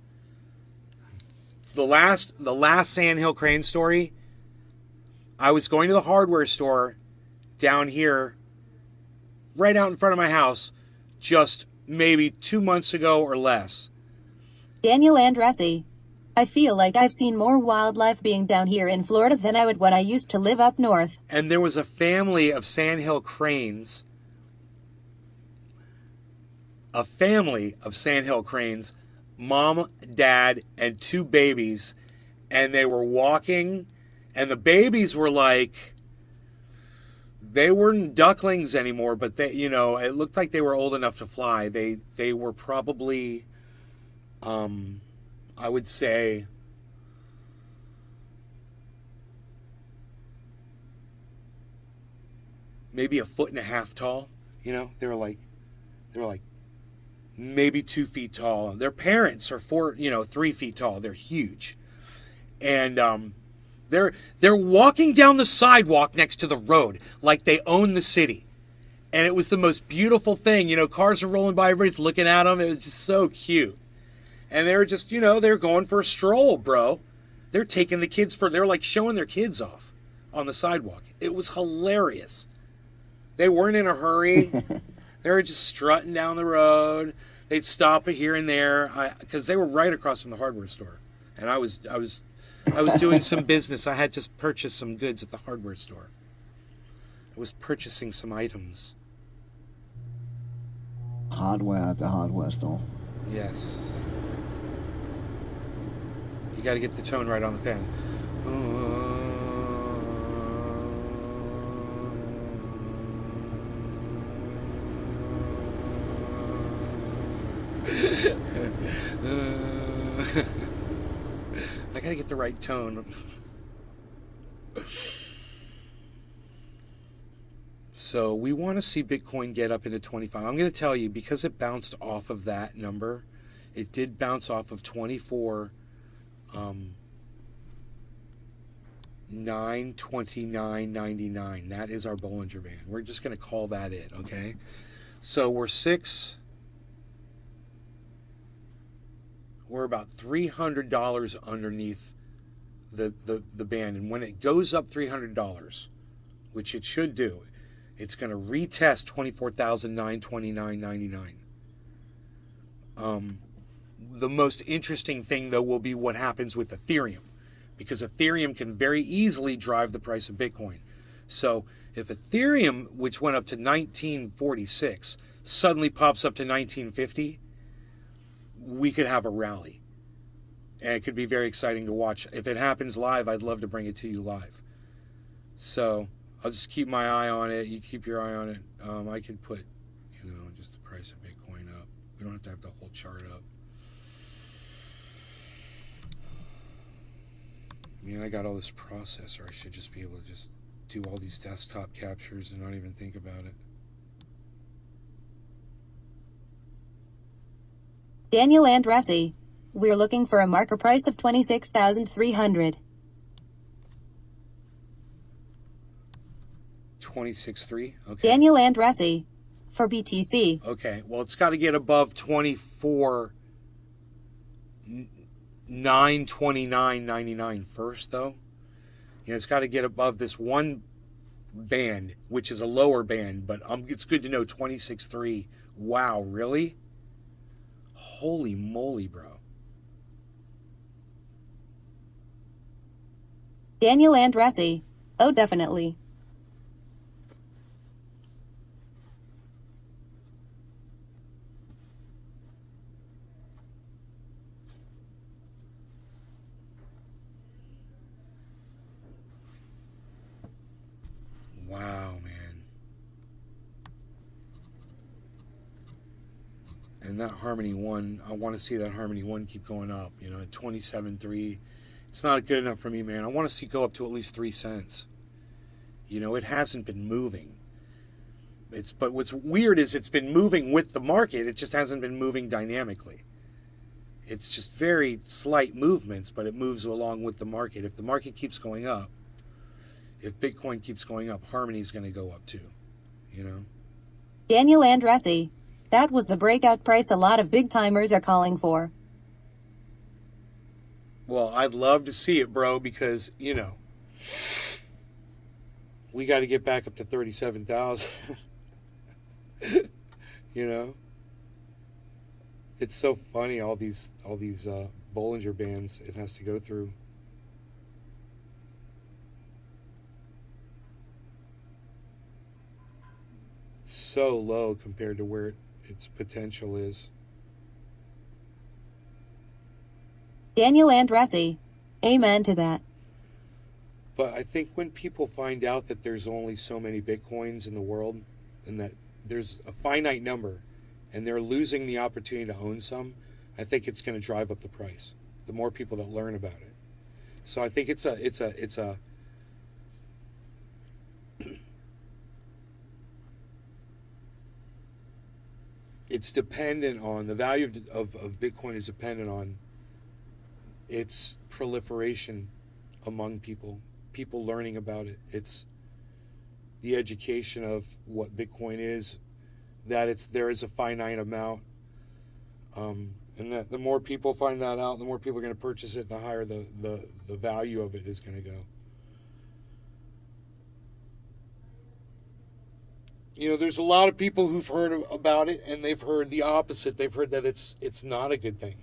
The last sandhill crane story, I was going to the hardware store down here, right out in front of my house, just maybe 2 months ago or less. Daniel Andressi. I feel like I've seen more wildlife being down here in Florida than I would when I used to live up north. And there was a family of sandhill cranes. A family of sandhill cranes. Mom, dad, and 2 babies. And they were walking. And the babies were like... They weren't ducklings anymore, but they, you know, it looked like they were old enough to fly. They were probably... I would say maybe 1.5 feet tall. You know, they were like maybe 2 feet tall. Their parents are 3 feet tall. They're huge, and they're walking down the sidewalk next to the road like they own the city. And it was the most beautiful thing. You know, cars are rolling by, everybody's looking at them. It was just so cute. And they were just, you know, they're going for a stroll, bro. They're taking the kids they're like showing their kids off on the sidewalk. It was hilarious. They weren't in a hurry. They were just strutting down the road. They'd stop here and there because they were right across from the hardware store. And I was I was doing some business. I had just purchased some goods at the hardware store. I was purchasing some items. Hardware at the hardware store. Yes. You got to get the tone right on the fan. I got to get the right tone. So we want to see Bitcoin get up into 25. I'm going to tell you, because it bounced off of that number, it did bounce off of 24, 929.99. That is our Bollinger Band. We're just going to call that it, okay? So we're about $300 underneath the band. And when it goes up $300, which it should do, it's going to retest 24,929.99. The most interesting thing, though, will be what happens with Ethereum, because Ethereum can very easily drive the price of Bitcoin. So if Ethereum, which went up to 1946, suddenly pops up to 1950, we could have a rally. And it could be very exciting to watch. If it happens live, I'd love to bring it to you live. So I'll just keep my eye on it. You keep your eye on it. I could put, just the price of Bitcoin up. We don't have the whole chart up. I mean, I got all this processor. I should just be able to just do all these desktop captures and not even think about it. Daniel Andressi. We're looking for a marker price of 26,300. 26.3. Okay. Daniel Andressi. For BTC. Okay. Well, it's got to get above 24,929.99 first, though. It's got to get above this one band, which is a lower band, but it's good to know 26.3. Wow, really? Holy moly, bro. Daniel Andressi. Oh, definitely. Wow, man. And that Harmony 1, I want to see that Harmony 1 keep going up, at 27.3. It's not good enough for me, man. I want to see it go up to at least 3 cents. It hasn't been moving. But what's weird is it's been moving with the market. It just hasn't been moving dynamically. It's just very slight movements, but it moves along with the market. If the market keeps going up, if Bitcoin keeps going up, Harmony's going to go up too, Daniel Andressi. That was the breakout price a lot of big timers are calling for. Well, I'd love to see it, bro, because, we got to get back up to 37,000. It's so funny, all these Bollinger Bands it has to go through. So low compared to where its potential is. Daniel Andressi. Amen to that. But I think when people find out that there's only so many Bitcoins in the world and that there's a finite number and they're losing the opportunity to own some, I think it's going to drive up the price. The more people that learn about it. So I think it's dependent on, the value of Bitcoin is dependent on its proliferation among people learning about it. It's the education of what Bitcoin is, that there is a finite amount, and that the more people find that out, the more people are going to purchase it, the higher the value of it is going to go. There's a lot of people who've heard about it, and they've heard the opposite. They've heard that it's not a good thing.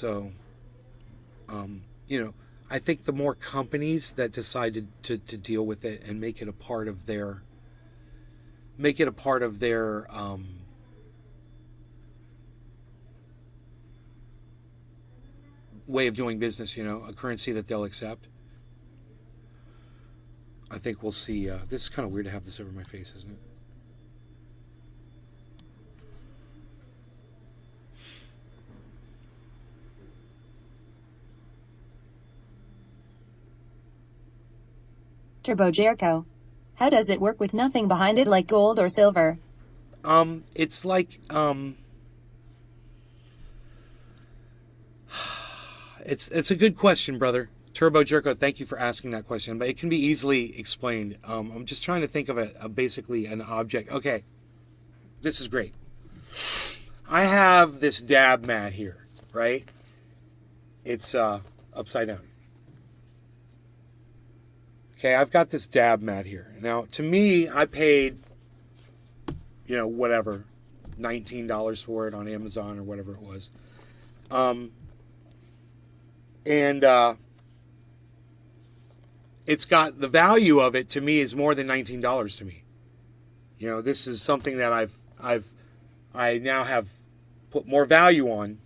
So, I think the more companies that decide to deal with it and make it a part of their way of doing business, a currency that they'll accept, I think we'll see. This is kind of weird to have this over my face, isn't it? Turbo Jericho. How does it work with nothing behind it like gold or silver? It's like, it's a good question, brother. Turbo Jericho, thank you for asking that question, but it can be easily explained. I'm just trying to think of basically an object. Okay, this is great. I have this dab mat here, right? It's upside down. Okay, I've got this dab mat here. Now, to me, I paid, whatever, $19 for it on Amazon or whatever it was. It's got the value of it to me is more than $19 to me. This is something that I now have put more value on.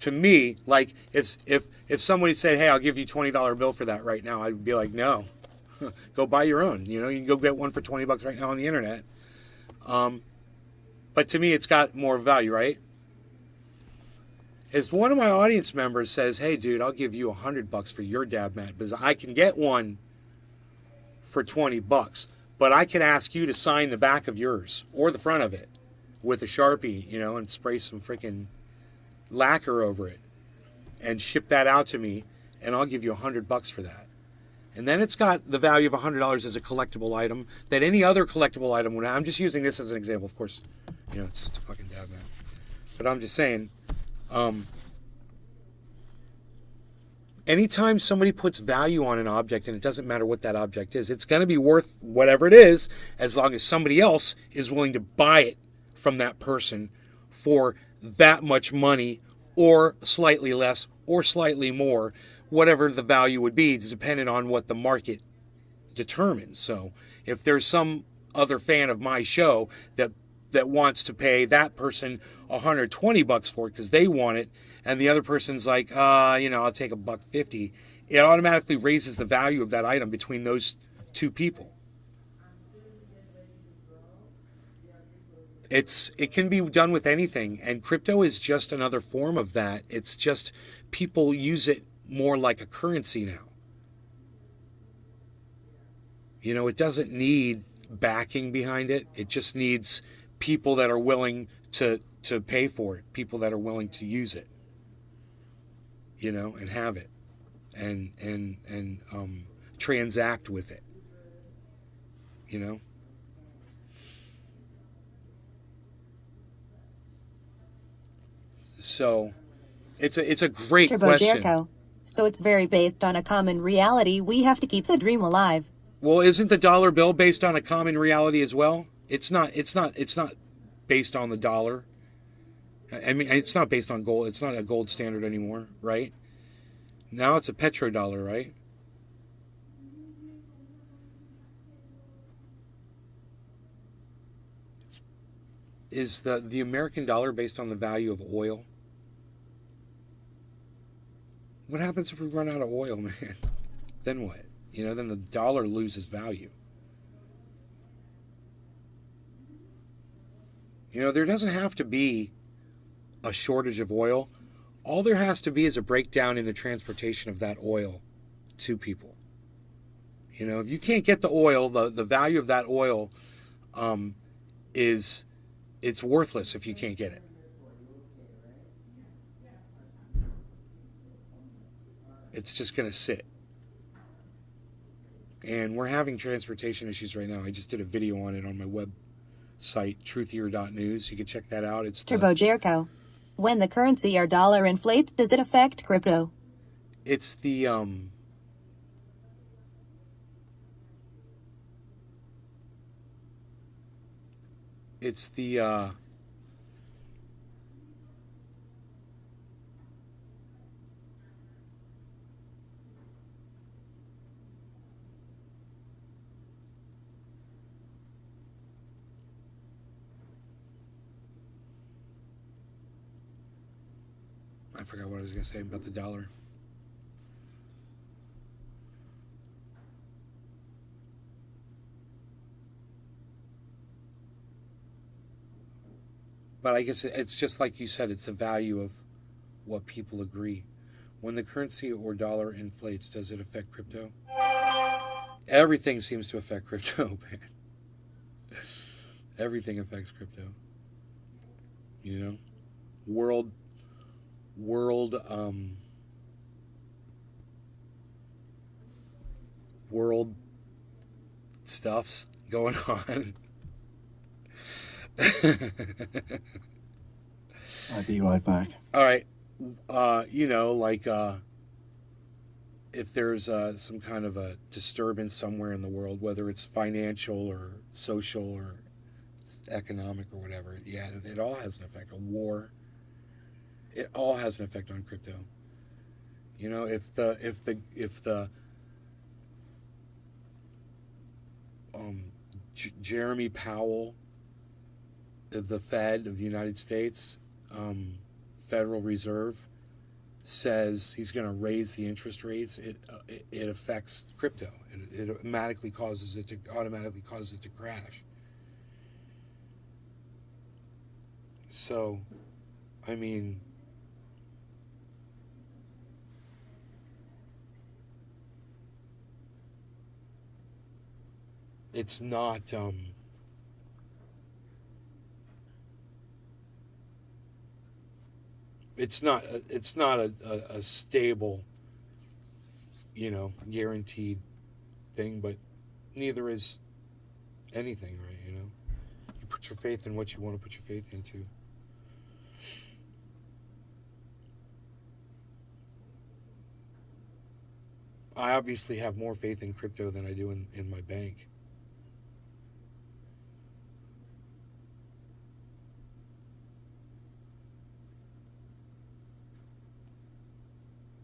To me, like if somebody said, "Hey, I'll give you $20 bill for that right now," I'd be like, "No, go buy your own." You can go get one for $20 right now on the internet. But to me, it's got more value, right? As one of my audience members says, "Hey, dude, I'll give you $100 for your dab mat because I can get one for $20, but I can ask you to sign the back of yours or the front of it with a Sharpie, and spray some freaking lacquer over it and ship that out to me, and I'll give you $100 for that." And then it's got the value of $100 as a collectible item that any other collectible item would have. I'm just using this as an example, of course. It's just a fucking dab mat. But I'm just saying, anytime somebody puts value on an object, and it doesn't matter what that object is, it's going to be worth whatever it is, as long as somebody else is willing to buy it from that person for that much money, or slightly less, or slightly more, whatever the value would be, depending on what the market determines. So if there's some other fan of my show that wants to pay that person $120 for it because they want it, and the other person's like, I'll take $150, it automatically raises the value of that item between those two people. It can be done with anything, and crypto is just another form of that. It's just people use it more like a currency now. It doesn't need backing behind it. It just needs people that are willing to pay for it, people that are willing to use it, and have it, and transact with it, So it's a great Turbo question. Jericho. So it's very based on a common reality. We have to keep the dream alive. Well, isn't the dollar bill based on a common reality as well? It's not based on the dollar. I mean, it's not based on gold. It's not a gold standard anymore, right? Now it's a petrodollar, right? Is the American dollar based on the value of oil? What happens if we run out of oil, man? Then what? Then the dollar loses value. There doesn't have to be a shortage of oil. All there has to be is a breakdown in the transportation of that oil to people. If you can't get the oil, the value of that oil it's worthless if you can't get it. It's just going to sit. And we're having transportation issues right now. I just did a video on it on my website, truthier.news. You can check that out. It's Turbo Jericho. When the currency or dollar inflates, does it affect crypto? It's the I forgot what I was going to say about the dollar. But I guess it's just like you said, it's the value of what people agree. When the currency or dollar inflates, does it affect crypto? Everything seems to affect crypto, man. Everything affects crypto. You know? World stuffs going on. I'll be right back. All right. You know, like if there's some kind of a disturbance somewhere in the world, whether it's financial or social or economic or whatever, yeah, it all has an effect. A war, it all has an effect on crypto. You know, if the Jeremy Powell of the Fed of the United States, Federal Reserve, says he's going to raise the interest rates, it affects crypto. It automatically causes it to crash. So, I mean, it's not it's not a stable, you know, guaranteed thing, but neither is anything, right? You know, you put your faith in what you want to put your faith into. I obviously have more faith in crypto than I do in my bank.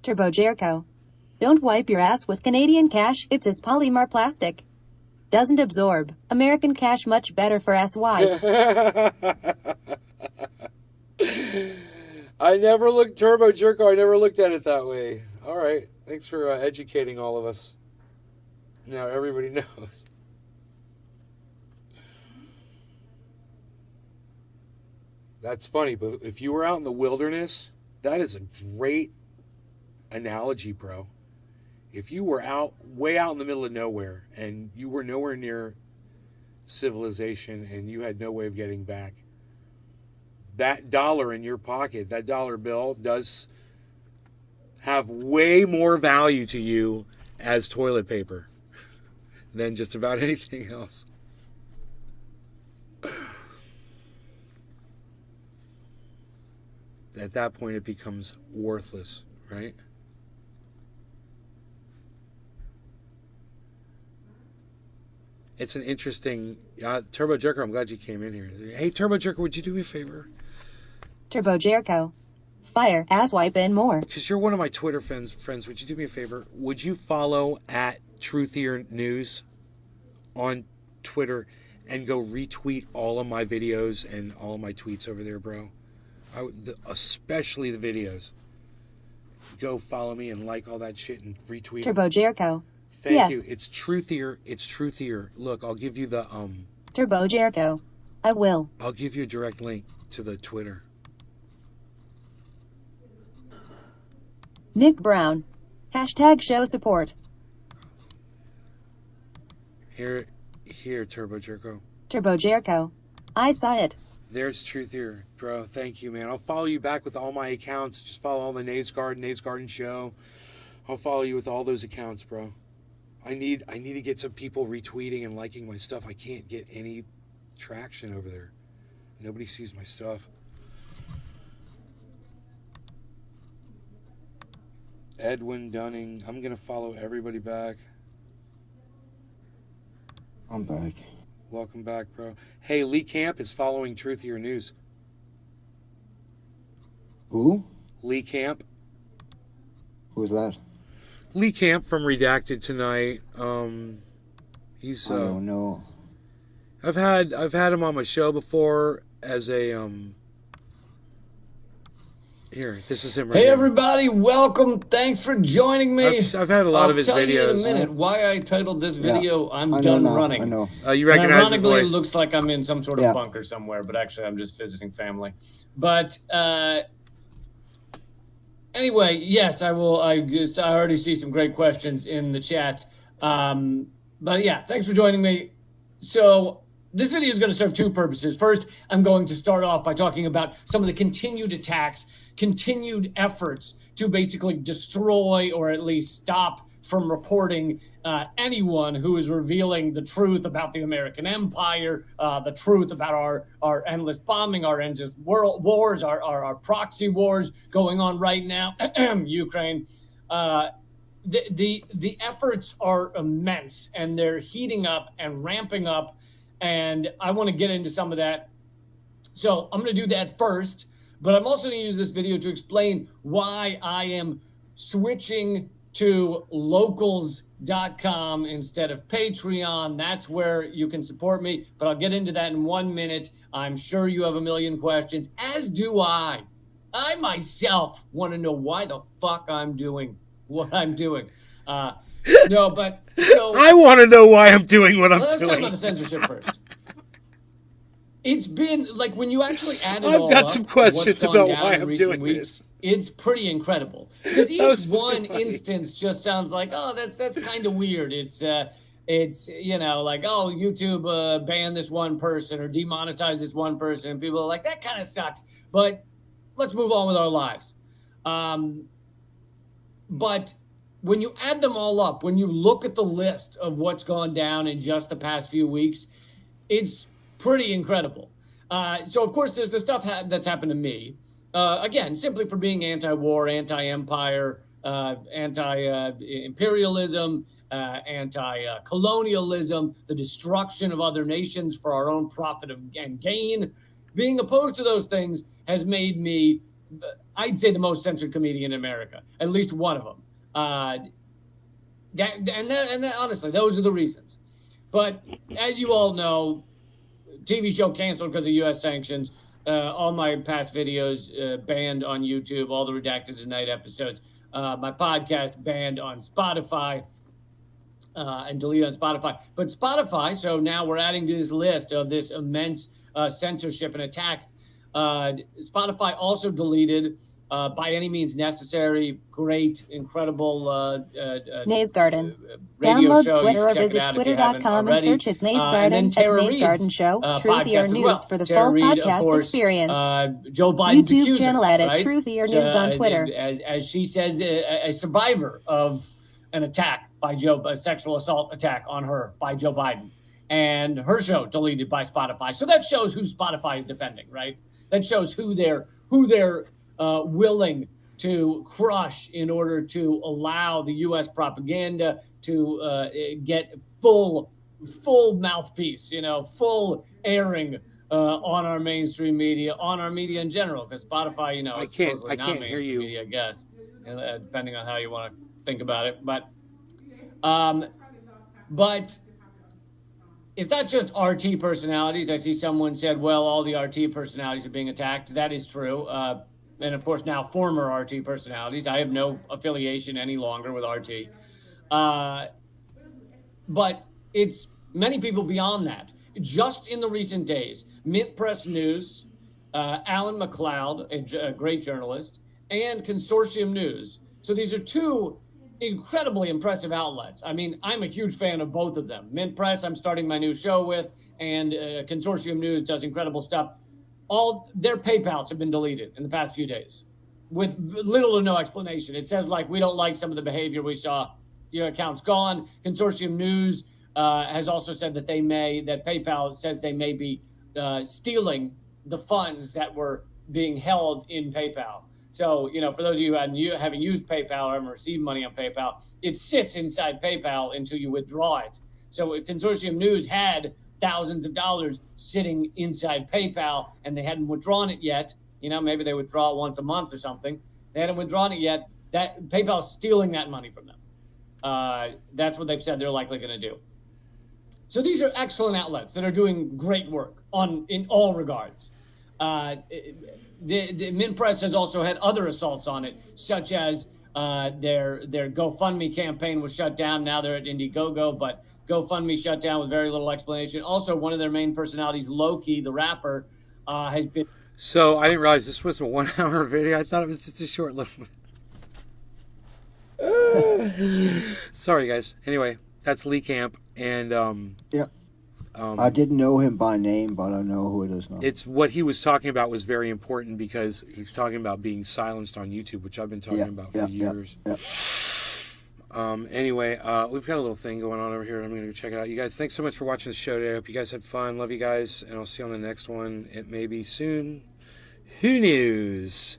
Turbo Jericho. Don't wipe your ass with Canadian cash, it's as polymer plastic. Doesn't absorb. American cash much better for SY. I never looked, Turbo Jerko, I never looked at it that way. All right, thanks for educating all of us. Now everybody knows. That's funny, but if you were out in the wilderness, that is a great analogy, bro. If you were way out in the middle of nowhere and you were nowhere near civilization and you had no way of getting back, that dollar in your pocket, that dollar bill, does have way more value to you as toilet paper than just about anything else. At that point, it becomes worthless, right? It's an interesting... Turbo Jerker, I'm glad you came in here. Hey, Turbo Jerker, would you do me a favor? Turbo Jericho. Fire, ass wipe, and more. Because you're one of my Twitter friends, would you do me a favor? Would you follow at Truthier News on Twitter and go retweet all of my videos and all of my tweets over there, bro? Especially the videos. Go follow me and like all that shit and retweet Turbo Jericho. Thank you. It's Truthier. It's Truthier. Look, I'll give you the Turbo Jericho. I will. I'll give you a direct link to the Twitter. Nick Brown. Hashtag show support. Here, Turbo Jerko. Turbo Jericho. I saw it. There's Truthier, bro. Thank you, man. I'll follow you back with all my accounts. Just follow all the Nays Garden Show. I'll follow you with all those accounts, bro. I need to get some people retweeting and liking my stuff. I can't get any traction over there. Nobody sees my stuff. Edwin Dunning. I'm going to follow everybody back. I'm back. Welcome back, bro. Hey, Lee Camp is following Truthier News. Who? Lee Camp. Who's that? Lee Camp from Redacted Tonight. He's I don't know. I've had him on my show before as a Here, this is him right Hey here. everybody, welcome. Thanks for joining me. I've had a lot of his I'll tell you in a videos. minute why I titled this video "I'm I know Done now, Running." I know. You recognize his ironically, it voice. looks like I'm in some sort of Yeah. bunker somewhere, but actually I'm just visiting family. But anyway, yes, I will. I already see some great questions in the chat. But yeah, thanks for joining me. So this video is going to serve two purposes. First, I'm going to start off by talking about some of the continued attacks, continued efforts to basically destroy or at least stop from reporting anyone who is revealing the truth about the American empire, the truth about our endless bombing, our endless world wars, our proxy wars going on right now, Ukraine. The efforts are immense, and they're heating up and ramping up, and I want to get into some of that. So I'm going to do that first, but I'm also going to use this video to explain why I am switching to locals.com instead of Patreon. That's where you can support me, but I'll get into that in 1 minute. I'm sure you have a million questions, as do I. I myself want to know why the fuck I'm doing what I'm doing. No, but so I want to know why I'm doing what I'm let's doing. talk about the censorship first. It's been like when you actually add it I've all got up, some questions what's gone about down why in I'm recent doing weeks, this. It's pretty incredible because was each pretty one funny. instance just sounds like, oh, that's kind of weird. It's you know, like, oh, YouTube banned this one person or demonetized this one person, and people are like, that kind of sucks. But let's move on with our lives. But when you add them all up, when you look at the list of what's gone down in just the past few weeks, it's pretty incredible. So, of course, there's the stuff that's happened to me. Again, simply for being anti-war, anti-empire, anti-imperialism, anti-colonialism, the destruction of other nations for our own profit and gain. Being opposed to those things has made me, I'd say, the most censored comedian in America, at least one of them. Honestly, those are the reasons. But as you all know, TV show canceled because of U.S. sanctions. All my past videos banned on YouTube, all the Redacted Tonight episodes. My podcast banned on Spotify and deleted on Spotify. But Spotify, so now we're adding to this list of this immense censorship and attacks. Spotify also deleted By Any Means Necessary, great, incredible Nays Garden. radio Download show. Twitter You or should check visit it out if you haven't twitter.com and already. search at Nays And Garden then at Tara Nays Reid's, Garden Show, podcast Truthier as News well. for the Tara full Reid, of podcast course, experience. Joe Biden's YouTube accuser, channel at right? Truthier News on Twitter. As she says, a survivor of an attack by a sexual assault attack on her by Joe Biden. And her show deleted by Spotify. So that shows who Spotify is defending, right? That shows who they're willing to crush in order to allow the U.S. propaganda to get full mouthpiece, full airing on our mainstream media, on our media in general. Because Spotify, I is can't supposedly not hear mainstream you. media, I guess, depending on how you want to think about it. But it's not just RT personalities. I see someone said, well, all the RT personalities are being attacked. That is true. And of course, now former RT personalities. I have no affiliation any longer with RT. But it's many people beyond that. Just in the recent days, Mint Press News, Alan McLeod, a great journalist, and Consortium News. So these are two incredibly impressive outlets. I mean, I'm a huge fan of both of them. Mint Press, I'm starting my new show with, and Consortium News does incredible stuff. All their PayPals have been deleted in the past few days with little or no explanation. It says, like, we don't like some of the behavior we saw. Your account's gone. Consortium News has also said that PayPal says they may be stealing the funds that were being held in PayPal. So, for those of you who haven't used PayPal or haven't received money on PayPal, it sits inside PayPal until you withdraw it. So if Consortium News had thousands of dollars sitting inside PayPal and they hadn't withdrawn it yet, maybe they withdraw it once a month or something. They hadn't withdrawn it yet. That PayPal's stealing that money from them. That's what they've said they're likely going to do. So these are excellent outlets that are doing great work in all regards. The Mint Press has also had other assaults on it, such as their GoFundMe campaign was shut down. Now they're at Indiegogo, but GoFundMe shut down with very little explanation. Also, one of their main personalities, Loki, the rapper, has been. So I didn't realize this was a 1 hour video. I thought it was just a short little. Sorry, guys. Anyway, that's Lee Camp, and yeah. I didn't know him by name, but I know who it is now. It's what he was talking about was very important because he's talking about being silenced on YouTube, which I've been talking about for years. Anyway, we've got a little thing going on over here. I'm going to go check it out. You guys, thanks so much for watching the show today. I hope you guys had fun. Love you guys, and I'll see you on the next one. It may be soon. Who knows?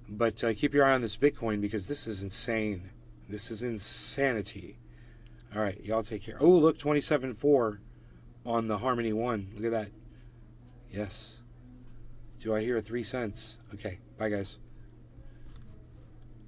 But keep your eye on this Bitcoin because this is insane. This is insanity. All right, y'all take care. Oh, look, 27.4 on the Harmony One. Look at that. Yes. Do I hear 3 cents? Okay, bye, guys.